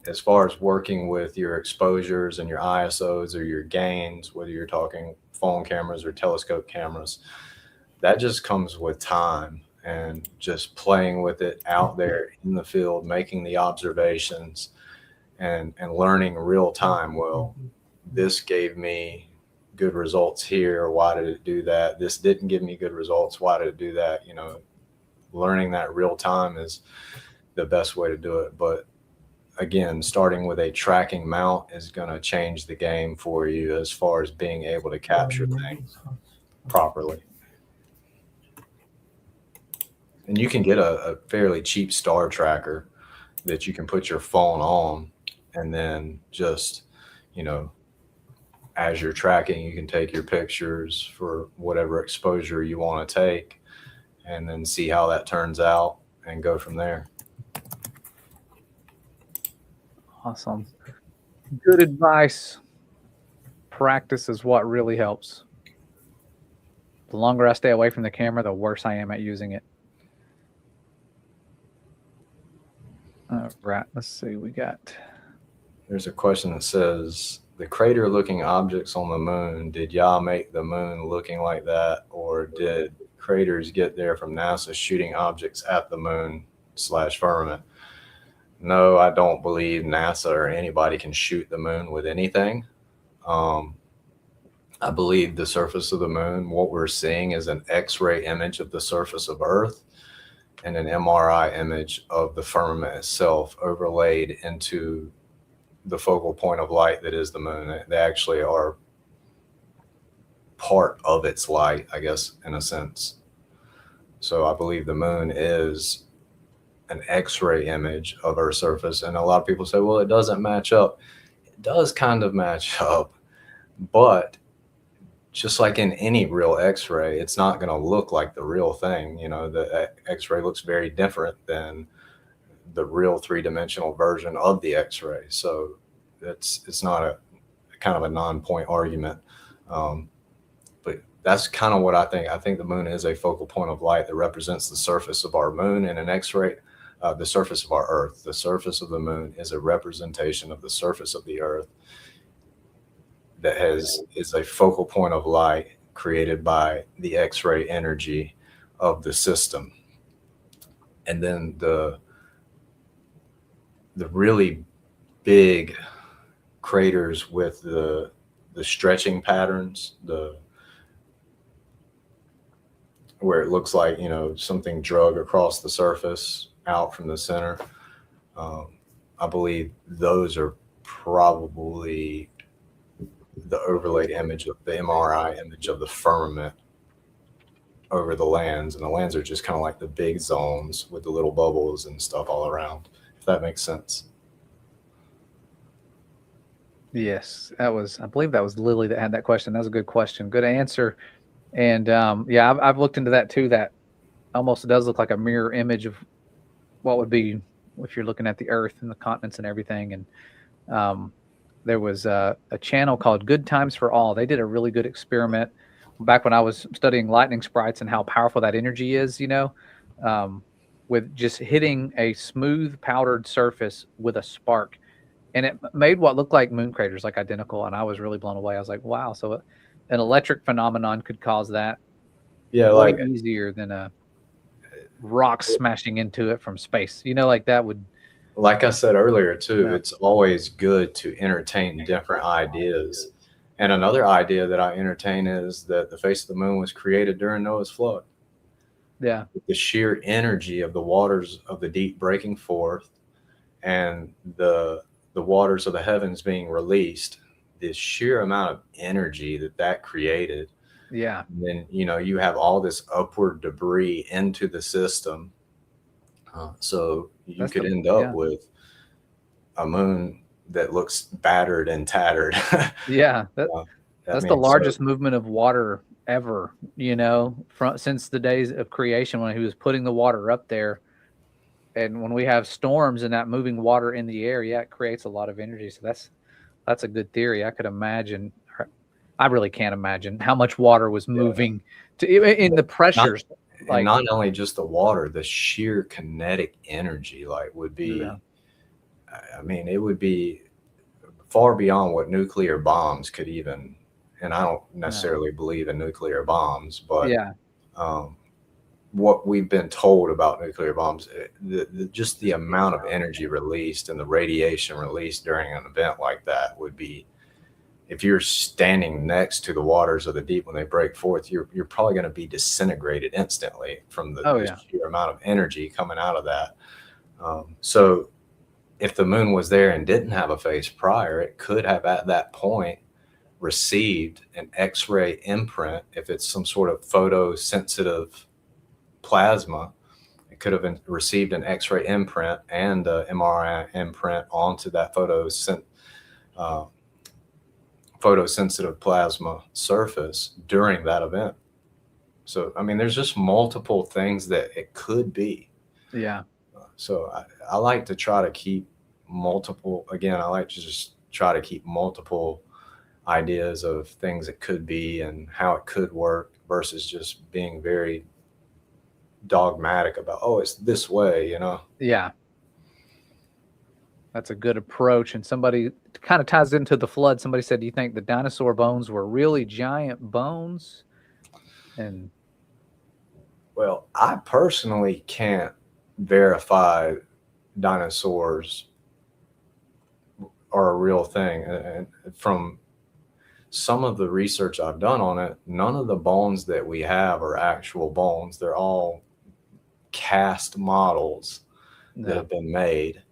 as far as working with your exposures and your ISOs or your gains, whether you're talking phone cameras or telescope cameras, that just comes with time and just playing with it out there in the field, making the observations and learning real time. Well, this gave me good results here. Why did it do that? This didn't give me good results. Why did it do that? Learning that real time is the best way to do it. But again, starting with a tracking mount is going to change the game for you as far as being able to capture things properly. And you can get a fairly cheap star tracker that you can put your phone on, and then just, as you're tracking, you can take your pictures for whatever exposure you want to take, and then see how that turns out and go from there. Awesome. Good advice. Practice is what really helps. The longer I stay away from the camera, the worse I am at using it. All right, let's see. There's a question that says, the crater looking objects on the moon, did y'all make the moon looking like that, or did craters get there from NASA shooting objects at the moon / firmament? No, I don't believe NASA or anybody can shoot the moon with anything. I I believe the surface of the moon, what we're seeing is an X-ray image of the surface of Earth and an MRI image of the firmament itself overlaid into the focal point of light that is the moon. They actually are part of its light, I guess, in a sense. So I believe the moon is an X-ray image of Earth's surface. And a lot of people say, well, it doesn't match up. It does kind of match up, but just like in any real X-ray, it's not going to look like the real thing. You know, the X-ray looks very different than the real three-dimensional version of the X-ray. So it's not a kind of a non-point argument. But that's kind of what I think. I think the moon is a focal point of light that represents the surface of our moon in an X-ray. The surface of our Earth, the surface of the moon is a representation of the surface of the Earth that is a focal point of light created by the X-ray energy of the system. And then the really big craters with the stretching patterns, where it looks like, you know, something drug across the surface out from the center. I believe those are probably the overlaid image of the MRI image of the firmament over the lands. And the lands are just kind of like the big zones with the little bubbles and stuff all around, if that makes sense. Yes, I believe that was Lily that had that question. That was a good question. Good answer. And yeah, I've looked into that too. That almost does look like a mirror image of what would be if you're looking at the Earth and the continents and everything. And there was a channel called Good Times for All. They did a really good experiment back when I was studying lightning sprites and how powerful that energy is, you know, with just hitting a smooth powdered surface with a spark. And it made what looked like moon craters, like identical. And I was really blown away. I was like, wow. So an electric phenomenon could cause that. Yeah, way like easier than a rock smashing into it from space. You know, like that would. like I said earlier too, Yeah. it's always good to entertain different ideas. And another idea that I entertain is that the face of the moon was created during Noah's flood. Yeah. With the sheer energy of the waters of the deep breaking forth and the waters of the heavens being released, this sheer amount of energy that created. Yeah. And then, you know, you have all this upward debris into the system. So you could end up with a moon that looks battered and tattered. Yeah. That's the largest movement of water ever, you know, since the days of creation when he was putting the water up there. And when we have storms and that moving water in the air, yeah, it creates a lot of energy. So that's a good theory. I could imagine. I really can't imagine how much water was moving in the pressures. And not only just the water, the sheer kinetic energy, like would be, I mean, it would be far beyond what nuclear bombs could even, and I don't necessarily believe in nuclear bombs, but what we've been told about nuclear bombs, just the amount of energy released and the radiation released during an event like that would be, if you're standing next to the waters of the deep when they break forth, you're probably going to be disintegrated instantly from the sheer amount of energy coming out of that. So if the moon was there and didn't have a face prior, it could have at that point received an X-ray imprint. If it's some sort of photosensitive plasma, it could have received an X-ray imprint and a MRI imprint onto that photosensitive plasma surface during that event. So, I mean, there's just multiple things that it could be. Yeah. So I like to try to keep multiple, again, I like to just try to keep multiple ideas of things it could be and how it could work versus just being very dogmatic about, oh, it's this way, you know? Yeah. That's a good approach. And somebody kind of ties into the flood. Somebody said, do you think the dinosaur bones were really giant bones? And well, I personally can't verify dinosaurs are a real thing. And from some of the research I've done on it, none of the bones that we have are actual bones. They're all cast models that have been made.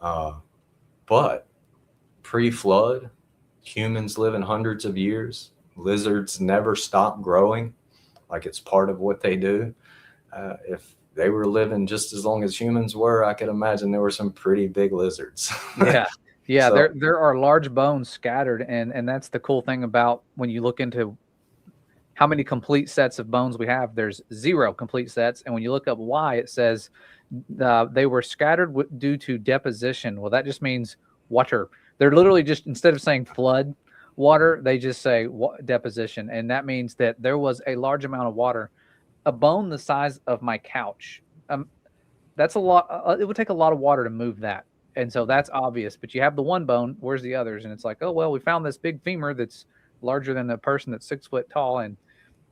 But pre-flood, humans living hundreds of years. Lizards never stop growing, like it's part of what they do. If they were living just as long as humans were, I could imagine there were some pretty big lizards. Yeah, So, there are large bones scattered, and that's the cool thing about when you look into how many complete sets of bones we have. There's 0 complete sets, and when you look up why, it says they were scattered due to deposition. Well, that just means water. They're literally just, instead of saying flood water, they just say deposition, and that means that there was a large amount of water. A bone the size of my couch, that's a lot. It would take a lot of water to move that. And so that's obvious, but you have the one bone, where's the others? And it's like, oh, well, we found this big femur that's larger than a person that's 6 foot tall, and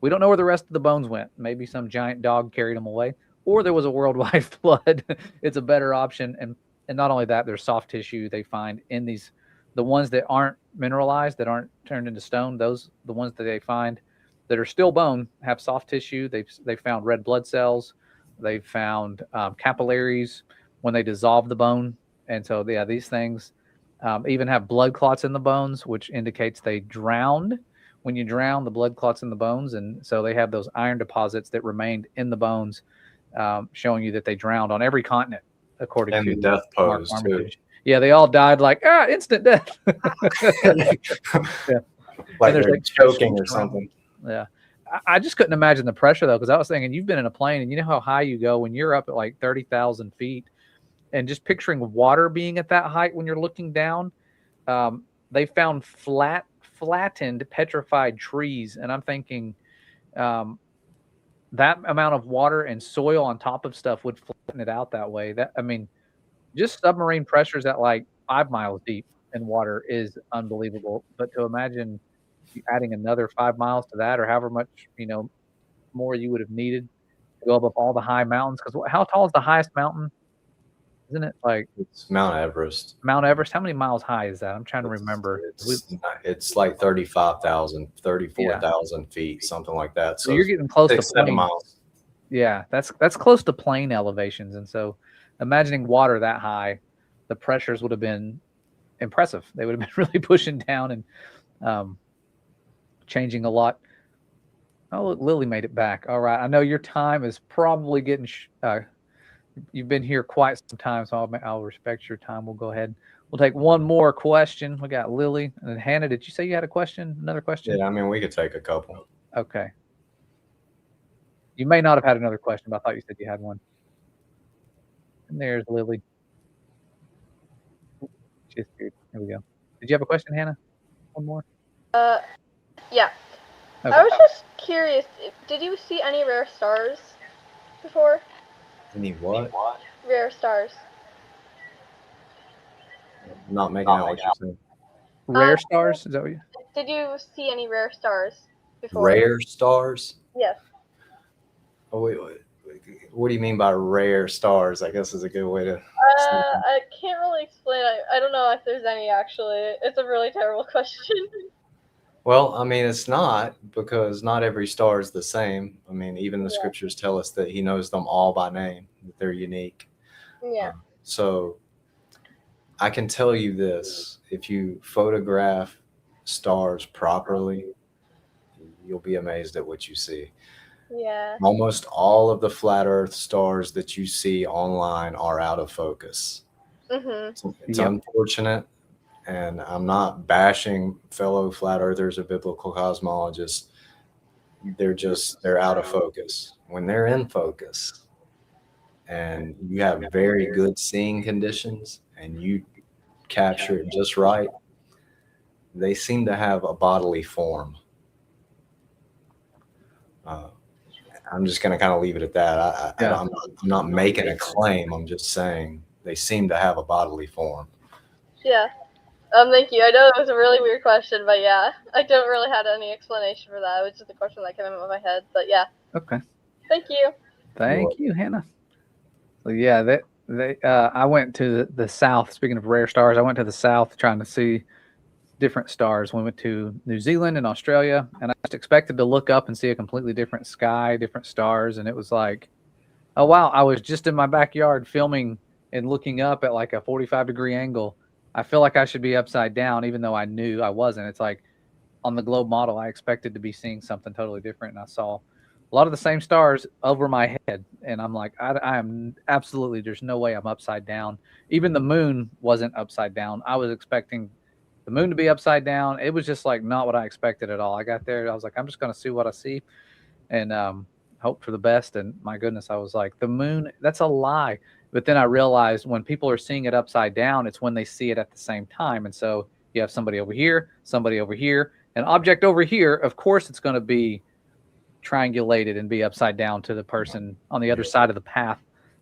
we don't know where the rest of the bones went. Maybe some giant dog carried them away, or there was a worldwide flood. It's a better option. And not only that, there's soft tissue they find in these, the ones that aren't mineralized, that aren't turned into stone, the ones that they find that are still bone have soft tissue. They found red blood cells. They found capillaries when they dissolve the bone. And so, yeah, these things even have blood clots in the bones, which indicates they drowned. When you drown, the blood clots in the bones. And so they have those iron deposits that remained in the bones, showing you that they drowned on every continent, according to the death pose, too. Yeah, they all died like, instant death. Like they're choking or something. Yeah. I just couldn't imagine the pressure, though, because I was thinking, you've been in a plane, and you know how high you go when you're up at like 30,000 feet. And just picturing water being at that height when you're looking down, they found flattened, petrified trees. And I'm thinking that amount of water and soil on top of stuff would flatten it out that way. Just submarine pressures at like 5 miles deep in water is unbelievable. But to imagine adding another 5 miles to that, or however much, more you would have needed to go above all the high mountains. Because how tall is the highest mountain? Isn't it like it's Mount Everest? Mount Everest. How many miles high is that? I'm trying to remember. It's like 34,000 feet, something like that. So you're getting close to 7 miles. Yeah, that's close to plane elevations. And so, imagining water that high, the pressures would have been impressive. They would have been really pushing down and changing a lot. Oh, look, Lily made it back. All right. I know your time is probably getting. You've been here quite some time, so I'll respect your time. We'll go ahead. We'll take one more question. We got Lily and then Hannah. Did you say you had a question? Another question? Yeah, we could take a couple. Okay. You may not have had another question, but I thought you said you had one. And there's Lily. She's here. Here we go. Did you have a question, Hannah? One more? Yeah. Okay. I was just curious, did you see any rare stars before? Any what? Rare stars. I'm not making out what you're saying. Rare stars? Is that what you? Did you see any rare stars before? Rare stars? Yes. Oh, wait. What do you mean by rare stars? I guess is a good way to. I can't really explain. I don't know if there's any, actually. It's a really terrible question. Well, it's not, because not every star is the same. Even the scriptures tell us that he knows them all by name, that they're unique. Yeah. So I can tell you this: if you photograph stars properly, you'll be amazed at what you see. Yeah. Almost all of the flat Earth stars that you see online are out of focus. Mm-hmm. It's unfortunate. And I'm not bashing fellow flat earthers or biblical cosmologists. They're out of focus. When they're in focus and you have very good seeing conditions and you capture it just right, they seem to have a bodily form. I'm just going to kind of leave it at that. I'm not making a claim. I'm just saying they seem to have a bodily form. Yeah. Thank you. I know it was a really weird question, but yeah, I don't really have any explanation for that. It was just a question that came into my head, but yeah. Okay. Thank you. Thank you, Hannah. So yeah, I went to the south. Speaking of rare stars, I went to the south trying to see different stars. We went to New Zealand and Australia, and I just expected to look up and see a completely different sky, different stars, and it was like, oh wow, I was just in my backyard filming and looking up at like a 45-degree angle. I feel like I should be upside down, even though I knew I wasn't. It's like on the globe model, I expected to be seeing something totally different, and I saw a lot of the same stars over my head, and I'm like, I am absolutely, there's no way I'm upside down. Even the moon wasn't upside down. I was expecting the moon to be upside down. It was just like not what I expected at all. I got there, I was like, I'm just going to see what I see, and hope for the best. And my goodness, I was like, the moon, that's a lie. But then I realized when people are seeing it upside down, it's when they see it at the same time. And so you have somebody over here, an object over here. Of course, it's going to be triangulated and be upside down to the person on the other side of the path.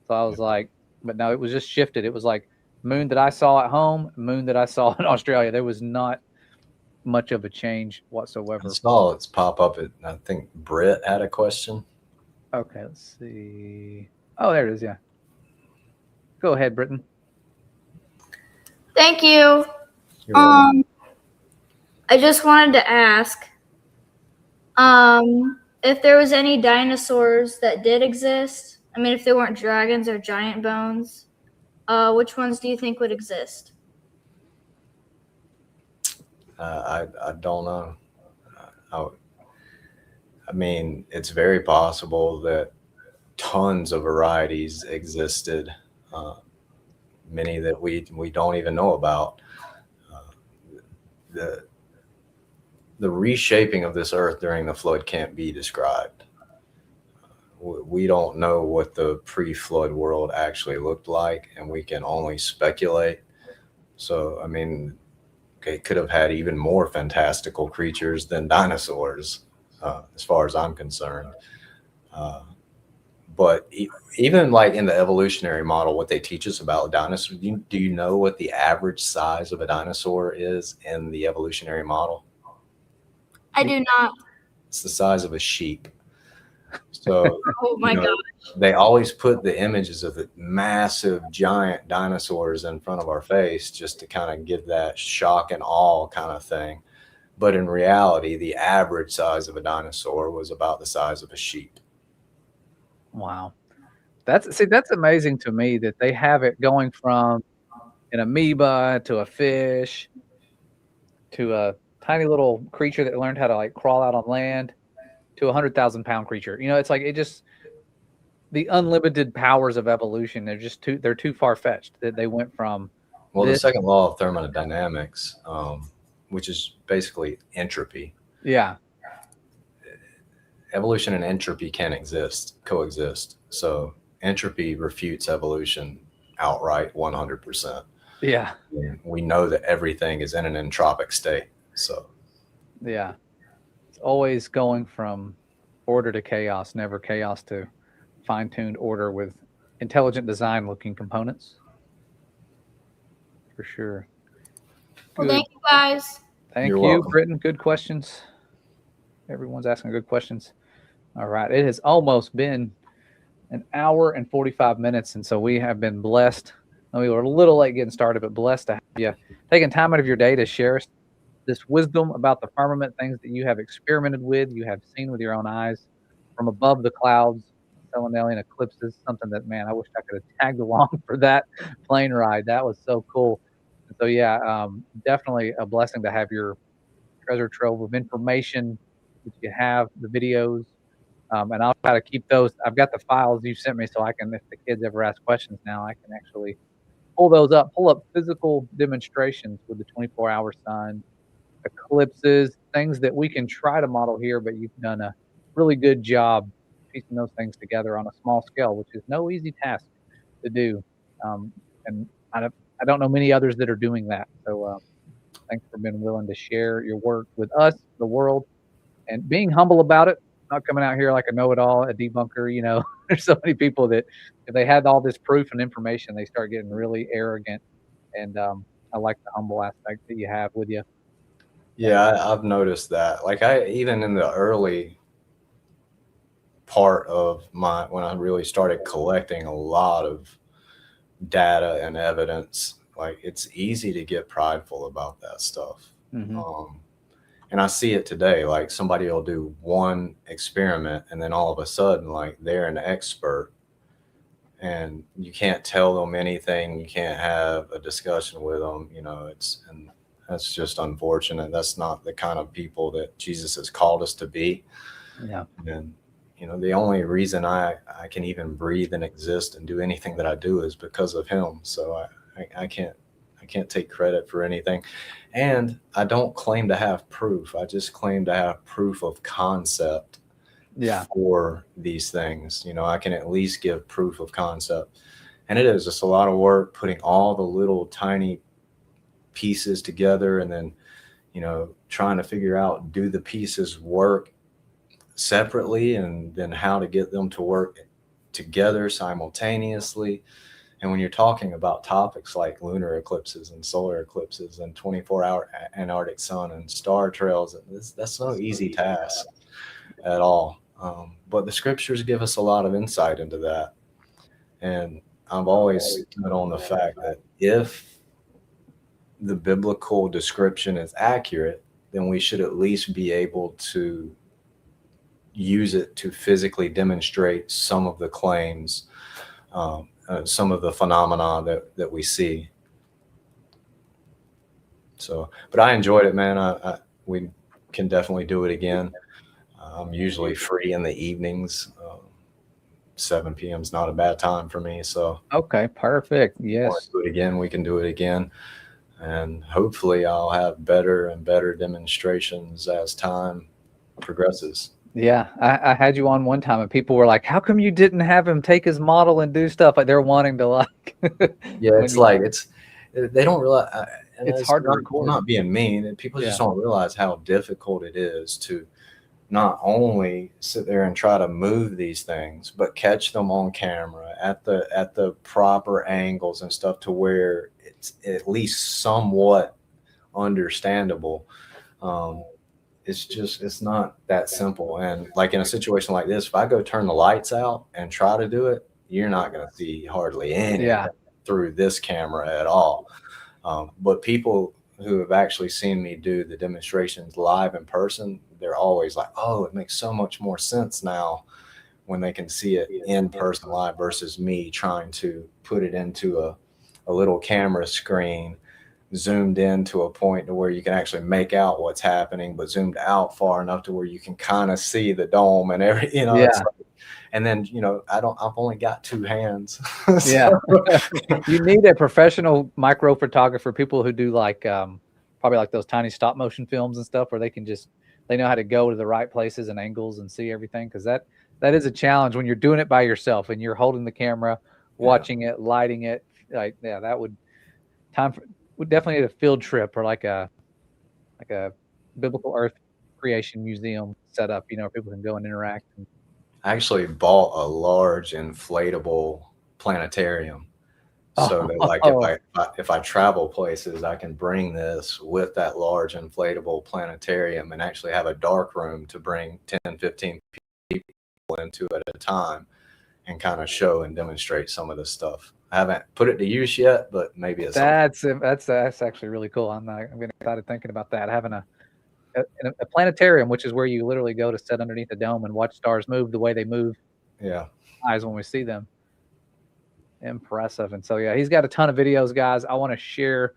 So I was like, but no, it was just shifted. It was like moon that I saw at home, moon that I saw in Australia. There was not much of a change whatsoever. I saw it's pop up. I think Britt had a question. Okay, let's see. Oh, there it is. Yeah. Go ahead, Britton. Thank you. You're welcome. I just wanted to ask, if there was any dinosaurs that did exist. I mean, if there weren't dragons or giant bones, which ones do you think would exist? I don't know. I mean, it's very possible that tons of varieties existed, many that we don't even know about. The reshaping of this earth during the flood can't be described. We don't know what the pre-flood world actually looked like, and we can only speculate. So, I mean, it could have had even more fantastical creatures than dinosaurs, as far as I'm concerned. But even like in the evolutionary model, what they teach us about dinosaurs, do you know what the average size of a dinosaur is in the evolutionary model? I do not. It's the size of a sheep. So, Oh my gosh. they always put the images of the massive giant dinosaurs in front of our face just to kind of give that shock and awe kind of thing. But in reality, the average size of a dinosaur was about the size of a sheep. Wow. That's amazing to me that they have it going from an amoeba to a fish to a tiny little creature that learned how to like crawl out on land to 100,000-pound creature. You know, it's like, it just, the unlimited powers of evolution, they're too far-fetched that they went from. Well, the second law of thermodynamics, which is basically entropy. Yeah. Evolution and entropy can't coexist. So entropy refutes evolution outright 100%. Yeah. And we know that everything is in an entropic state. So yeah, it's always going from order to chaos, never chaos to fine-tuned order with intelligent design looking components. For sure. Well, thank you guys. Thank You're you, welcome. Britton. Good questions. Everyone's asking good questions. All right. It has almost been an hour and 45 minutes. And so we have been blessed. We were a little late getting started, but blessed to have you taking time out of your day to share this wisdom about the firmament, things that you have experimented with, you have seen with your own eyes from above the clouds, Selenalian eclipses, something that, man, I wish I could have tagged along for that plane ride. That was so cool. And so, yeah, definitely a blessing to have your treasure trove of information that you have, the videos, and I'll try to keep those. I've got the files you sent me, so I can, if the kids ever ask questions now, I can actually pull up physical demonstrations with the 24-hour sun, eclipses, things that we can try to model here, but you've done a really good job piecing those things together on a small scale, which is no easy task to do. And I don't know many others that are doing that. So thanks for being willing to share your work with us, the world, and being humble about it, not coming out here like a know-it-all, a debunker. You know, there's so many people that if they had all this proof and information, they start getting really arrogant. And I like the humble aspect that you have with you. Yeah, I've noticed that. Like even in the early part of when I really started collecting a lot of data and evidence, like it's easy to get prideful about that stuff. And I see it today, like somebody will do one experiment and then all of a sudden, like they're an expert and you can't tell them anything. You can't have a discussion with them, you know, and that's just unfortunate. That's not the kind of people that Jesus has called us to be. Yeah. And, you know, the only reason I can even breathe and exist and do anything that I do is because of him. So I can't take credit for anything. And I don't claim to have proof. I just claim to have proof of concept for these things. You know, I can at least give proof of concept. And it is just a lot of work putting all the little tiny pieces together and then, you know, trying to figure out, do the pieces work separately and then how to get them to work together simultaneously. And when you're talking about topics like lunar eclipses and solar eclipses and 24-hour Antarctic sun and star trails, that's no easy task at all. But the scriptures give us a lot of insight into that. And I've always stood on the fact that if the biblical description is accurate, then we should at least be able to use it to physically demonstrate some of the claims, some of the phenomena that we see. So, but I enjoyed it, man. We can definitely do it again. I'm usually free in the evenings. 7 p.m. is not a bad time for me. So, okay, perfect. Yes. Do it again. We can do it again. And hopefully I'll have better and better demonstrations as time progresses. Yeah, I had you on one time and people were like, how come you didn't have him take his model and do stuff? Like they're wanting to like. Yeah, it's like, they don't realize. It's hard to record. Not being mean. And people just don't realize how difficult it is to not only sit there and try to move these things, but catch them on camera at the proper angles and stuff to where it's at least somewhat understandable. It's not that simple. And like in a situation like this, if I go turn the lights out and try to do it, you're not going to see hardly anything through this camera at all. But people who have actually seen me do the demonstrations live in person, they're always like, oh, it makes so much more sense now when they can see it in person live versus me trying to put it into a little camera screen zoomed in to a point to where you can actually make out what's happening, but zoomed out far enough to where you can kind of see the dome and everything, you know. Yeah. And then, you know, I've only got 2 hands. Yeah. You need a professional micro photographer, people who do like probably like those tiny stop motion films and stuff where they know how to go to the right places and angles and see everything. Cause that is a challenge when you're doing it by yourself and you're holding the camera, watching it, lighting it. Like, yeah, that would definitely need a field trip or like a biblical earth creation museum set up, you know, where people can go and interact. I actually bought a large inflatable planetarium. So that like if I travel places, I can bring this with that large inflatable planetarium and actually have a dark room to bring 10, 15 people into at a time and kind of show and demonstrate some of this stuff. I haven't put it to use yet, but maybe it's that's actually really cool. I'm getting excited thinking about that. Having a planetarium, which is where you literally go to sit underneath the dome and watch stars move the way they move. Yeah. Eyes when we see them. Impressive. And so, yeah, he's got a ton of videos, guys. I want to share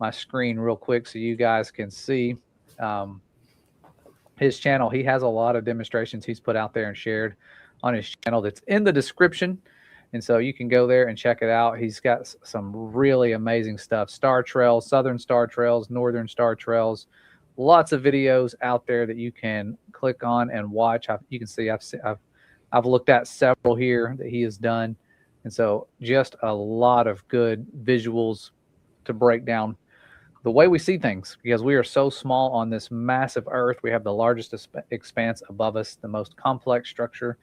my screen real quick so you guys can see his channel. He has a lot of demonstrations he's put out there and shared on his channel that's in the description. And so you can go there and check it out. He's got some really amazing stuff. Star trails, southern star trails, northern star trails, lots of videos out there that you can click on and watch. You can see I've looked at several here that he has done. And so just a lot of good visuals to break down the way we see things, because we are so small on this massive earth. We have the largest expanse above us, the most complex structure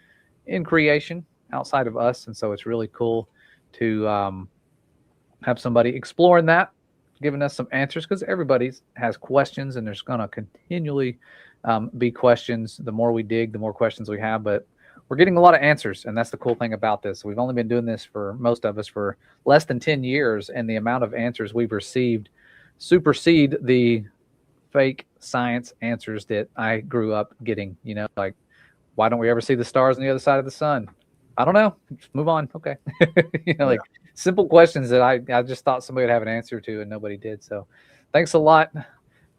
in creation outside of us. And so it's really cool to have somebody exploring that, giving us some answers, because everybody has questions and there's going to continually be questions. The more we dig, the more questions we have, but we're getting a lot of answers. And that's the cool thing about this. We've only been doing this for most of us for less than 10 years. And the amount of answers we've received supersede the fake science answers that I grew up getting, you know, like, why don't we ever see the stars on the other side of the sun? I don't know. Just move on. Okay. You know, like simple questions that I just thought somebody would have an answer to and nobody did. So thanks a lot,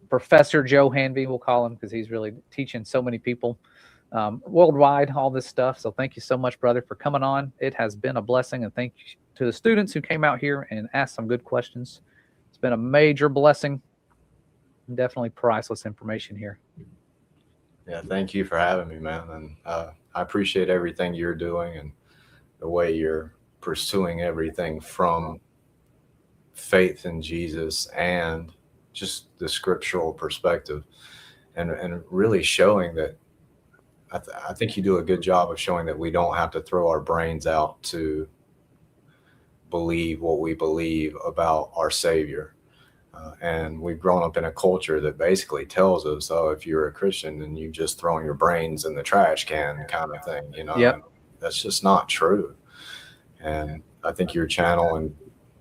Professor Joe Hanvy, we'll call him, because he's really teaching so many people worldwide all this stuff. So thank you so much, brother, for coming on. It has been a blessing, and thank you to the students who came out here and asked some good questions. It's been a major blessing. Definitely priceless information here. Yeah, thank you for having me, man. And I appreciate everything you're doing and the way you're pursuing everything from faith in Jesus and just the scriptural perspective, and really showing that I think you do a good job of showing that we don't have to throw our brains out to believe what we believe about our Savior. And we've grown up in a culture that basically tells us, oh, if you're a Christian, then you just throwing your brains in the trash can kind of thing, you know. Yep. That's just not true. And I think your channel and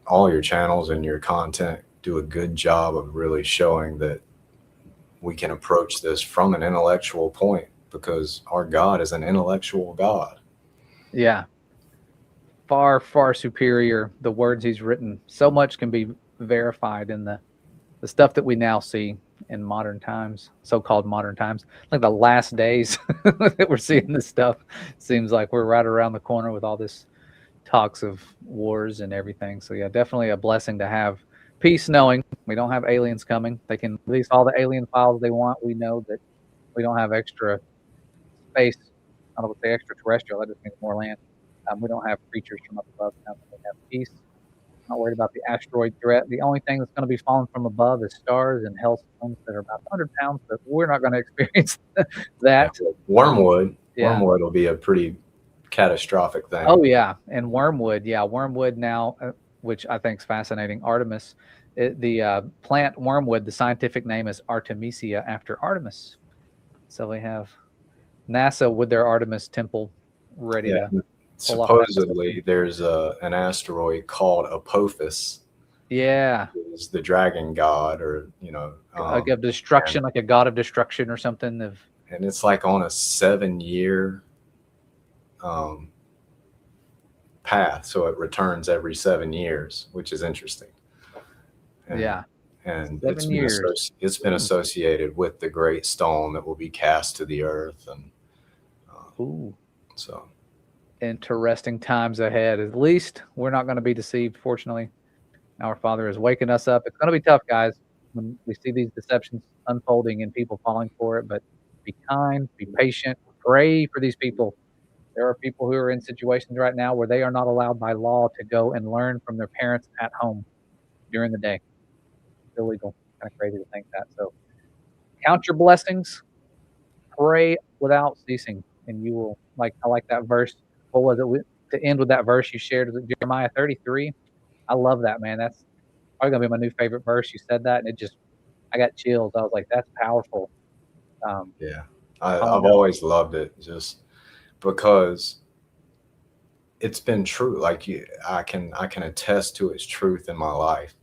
all your channels and your content do a good job of really showing that we can approach this from an intellectual point, because our God is an intellectual God. Yeah. Far, far superior. The words he's written. So much can be verified in the stuff that we now see in modern times, so-called modern times, like the last days that we're seeing this stuff. Seems like we're right around the corner with all this talks of wars and everything. So yeah, definitely a blessing to have peace, knowing we don't have aliens coming. They can release all the alien files they want. We know that we don't have extra space. I don't want to say extraterrestrial. That just means more land. We don't have creatures from up above. Now we have peace. Not worried about the asteroid threat. The only thing that's going to be falling from above is stars and hailstones that are about 100 pounds, but we're not going to experience that. Yeah, wormwood will be a pretty catastrophic thing. Oh yeah, and wormwood. Yeah, wormwood now, which I think is fascinating. Artemis, the plant wormwood. The scientific name is Artemisia, after Artemis. So we have NASA with their Artemis temple ready to. Supposedly, there's an asteroid called Apophis. Yeah, is the dragon god, or like of destruction, like a god of destruction or something. And it's like on a 7-year path, so it returns every 7 years, which is interesting. And, yeah, and it's been associated with the great stone that will be cast to the earth, and so. Interesting times ahead. At least we're not going to be deceived. Fortunately, our Father is waking us up. It's going to be tough, guys, when we see these deceptions unfolding and people falling for it. But be kind, be patient, pray for these people. There are people who are in situations right now where they are not allowed by law to go and learn from their parents at home during the day. It's illegal. Kind of crazy to think that. So count your blessings, pray without ceasing, and you will, I like that verse. What was it to end with that verse you shared? Was it Jeremiah 33? I love that, man. That's probably gonna be my new favorite verse. You said that, and I got chills. I was like, that's powerful. I've always loved it, just because it's been true. Like I can attest to its truth in my life.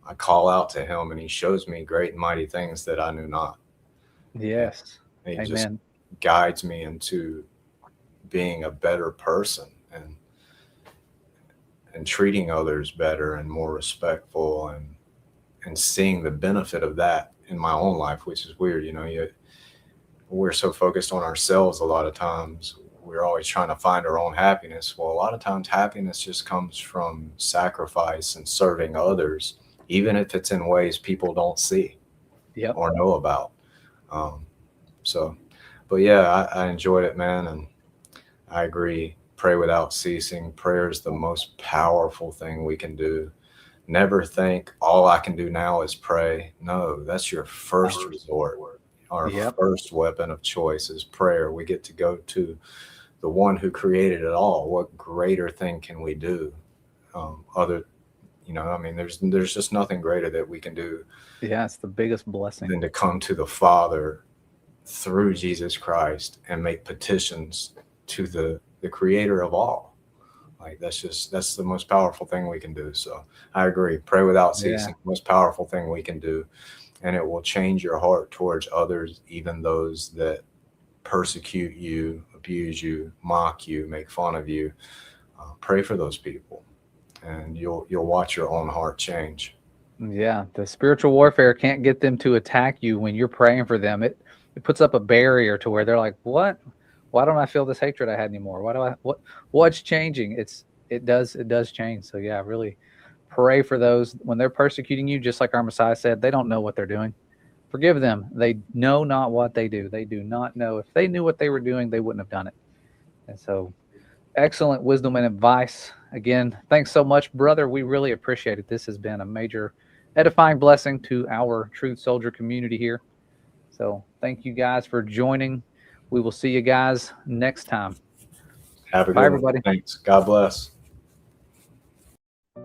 I call out to him, and he shows me great and mighty things that I knew not. Yes, he Amen. Just guides me into being a better person and treating others better and more respectful, and seeing the benefit of that in my own life, which is weird. We're so focused on ourselves a lot of times. We're always trying to find our own happiness. Well, a lot of times happiness just comes from sacrifice and serving others, even if it's in ways people don't see or know about. But yeah, I enjoyed it, man. And I agree. Pray without ceasing. Prayer is the most powerful thing we can do. Never think all I can do now is pray. No, that's your first resort. Our first weapon of choice is prayer. We get to go to the one who created it all. What greater thing can we do? There's just nothing greater that we can do. Yeah, it's the biggest blessing. Than to come to the Father through Jesus Christ and make petitions to the creator of all. Like that's the most powerful thing we can do. So I agree. Pray without ceasing. Most powerful thing we can do. and it will change your heart towards others, even those that persecute you, abuse you, mock you, make fun of you. Pray for those people, and you'll watch your own heart change. Yeah, the spiritual warfare can't get them to attack you when you're praying for them. It puts up a barrier to where they're like, what? Why don't I feel this hatred I had anymore? What's changing? It does change. So yeah, really pray for those when they're persecuting you, just like our Messiah said. They don't know what they're doing. Forgive them. They know not what they do. They do not know. If they knew what they were doing, they wouldn't have done it. And so excellent wisdom and advice. Again, thanks so much, brother. We really appreciate it. This has been a major edifying blessing to our Truth Soldier community here. So thank you guys for joining. We will see you guys next time. Have a good Bye, one. everybody. Thanks. God bless.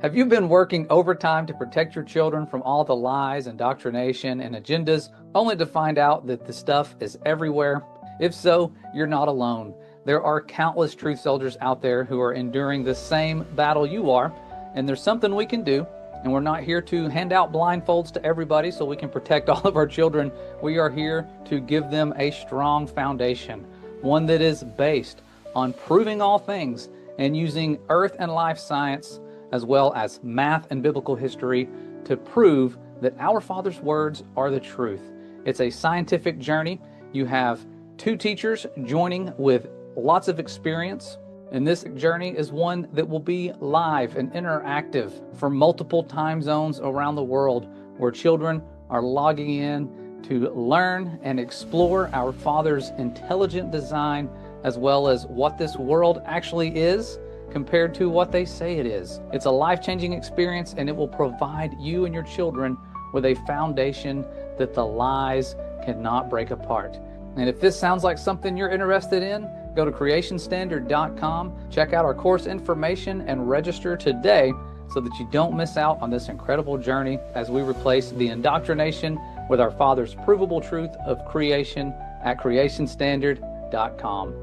Have you been working overtime to protect your children from all the lies, indoctrination, and agendas, only to find out that the stuff is everywhere? If so, you're not alone. There are countless truth soldiers out there who are enduring the same battle you are, and there's something we can do. And we're not here to hand out blindfolds to everybody so we can protect all of our children. We are here to give them a strong foundation, one that is based on proving all things and using earth and life science as well as math and biblical history to prove that our Father's words are the truth. It's a scientific journey. You have 2 teachers joining with lots of experience. And this journey is one that will be live and interactive for multiple time zones around the world, where children are logging in to learn and explore our Father's intelligent design, as well as what this world actually is compared to what they say it is. It's a life-changing experience, and it will provide you and your children with a foundation that the lies cannot break apart. And if this sounds like something you're interested in, go to creationstandard.com, check out our course information, and register today so that you don't miss out on this incredible journey as we replace the indoctrination with our Father's provable truth of creation at creationstandard.com.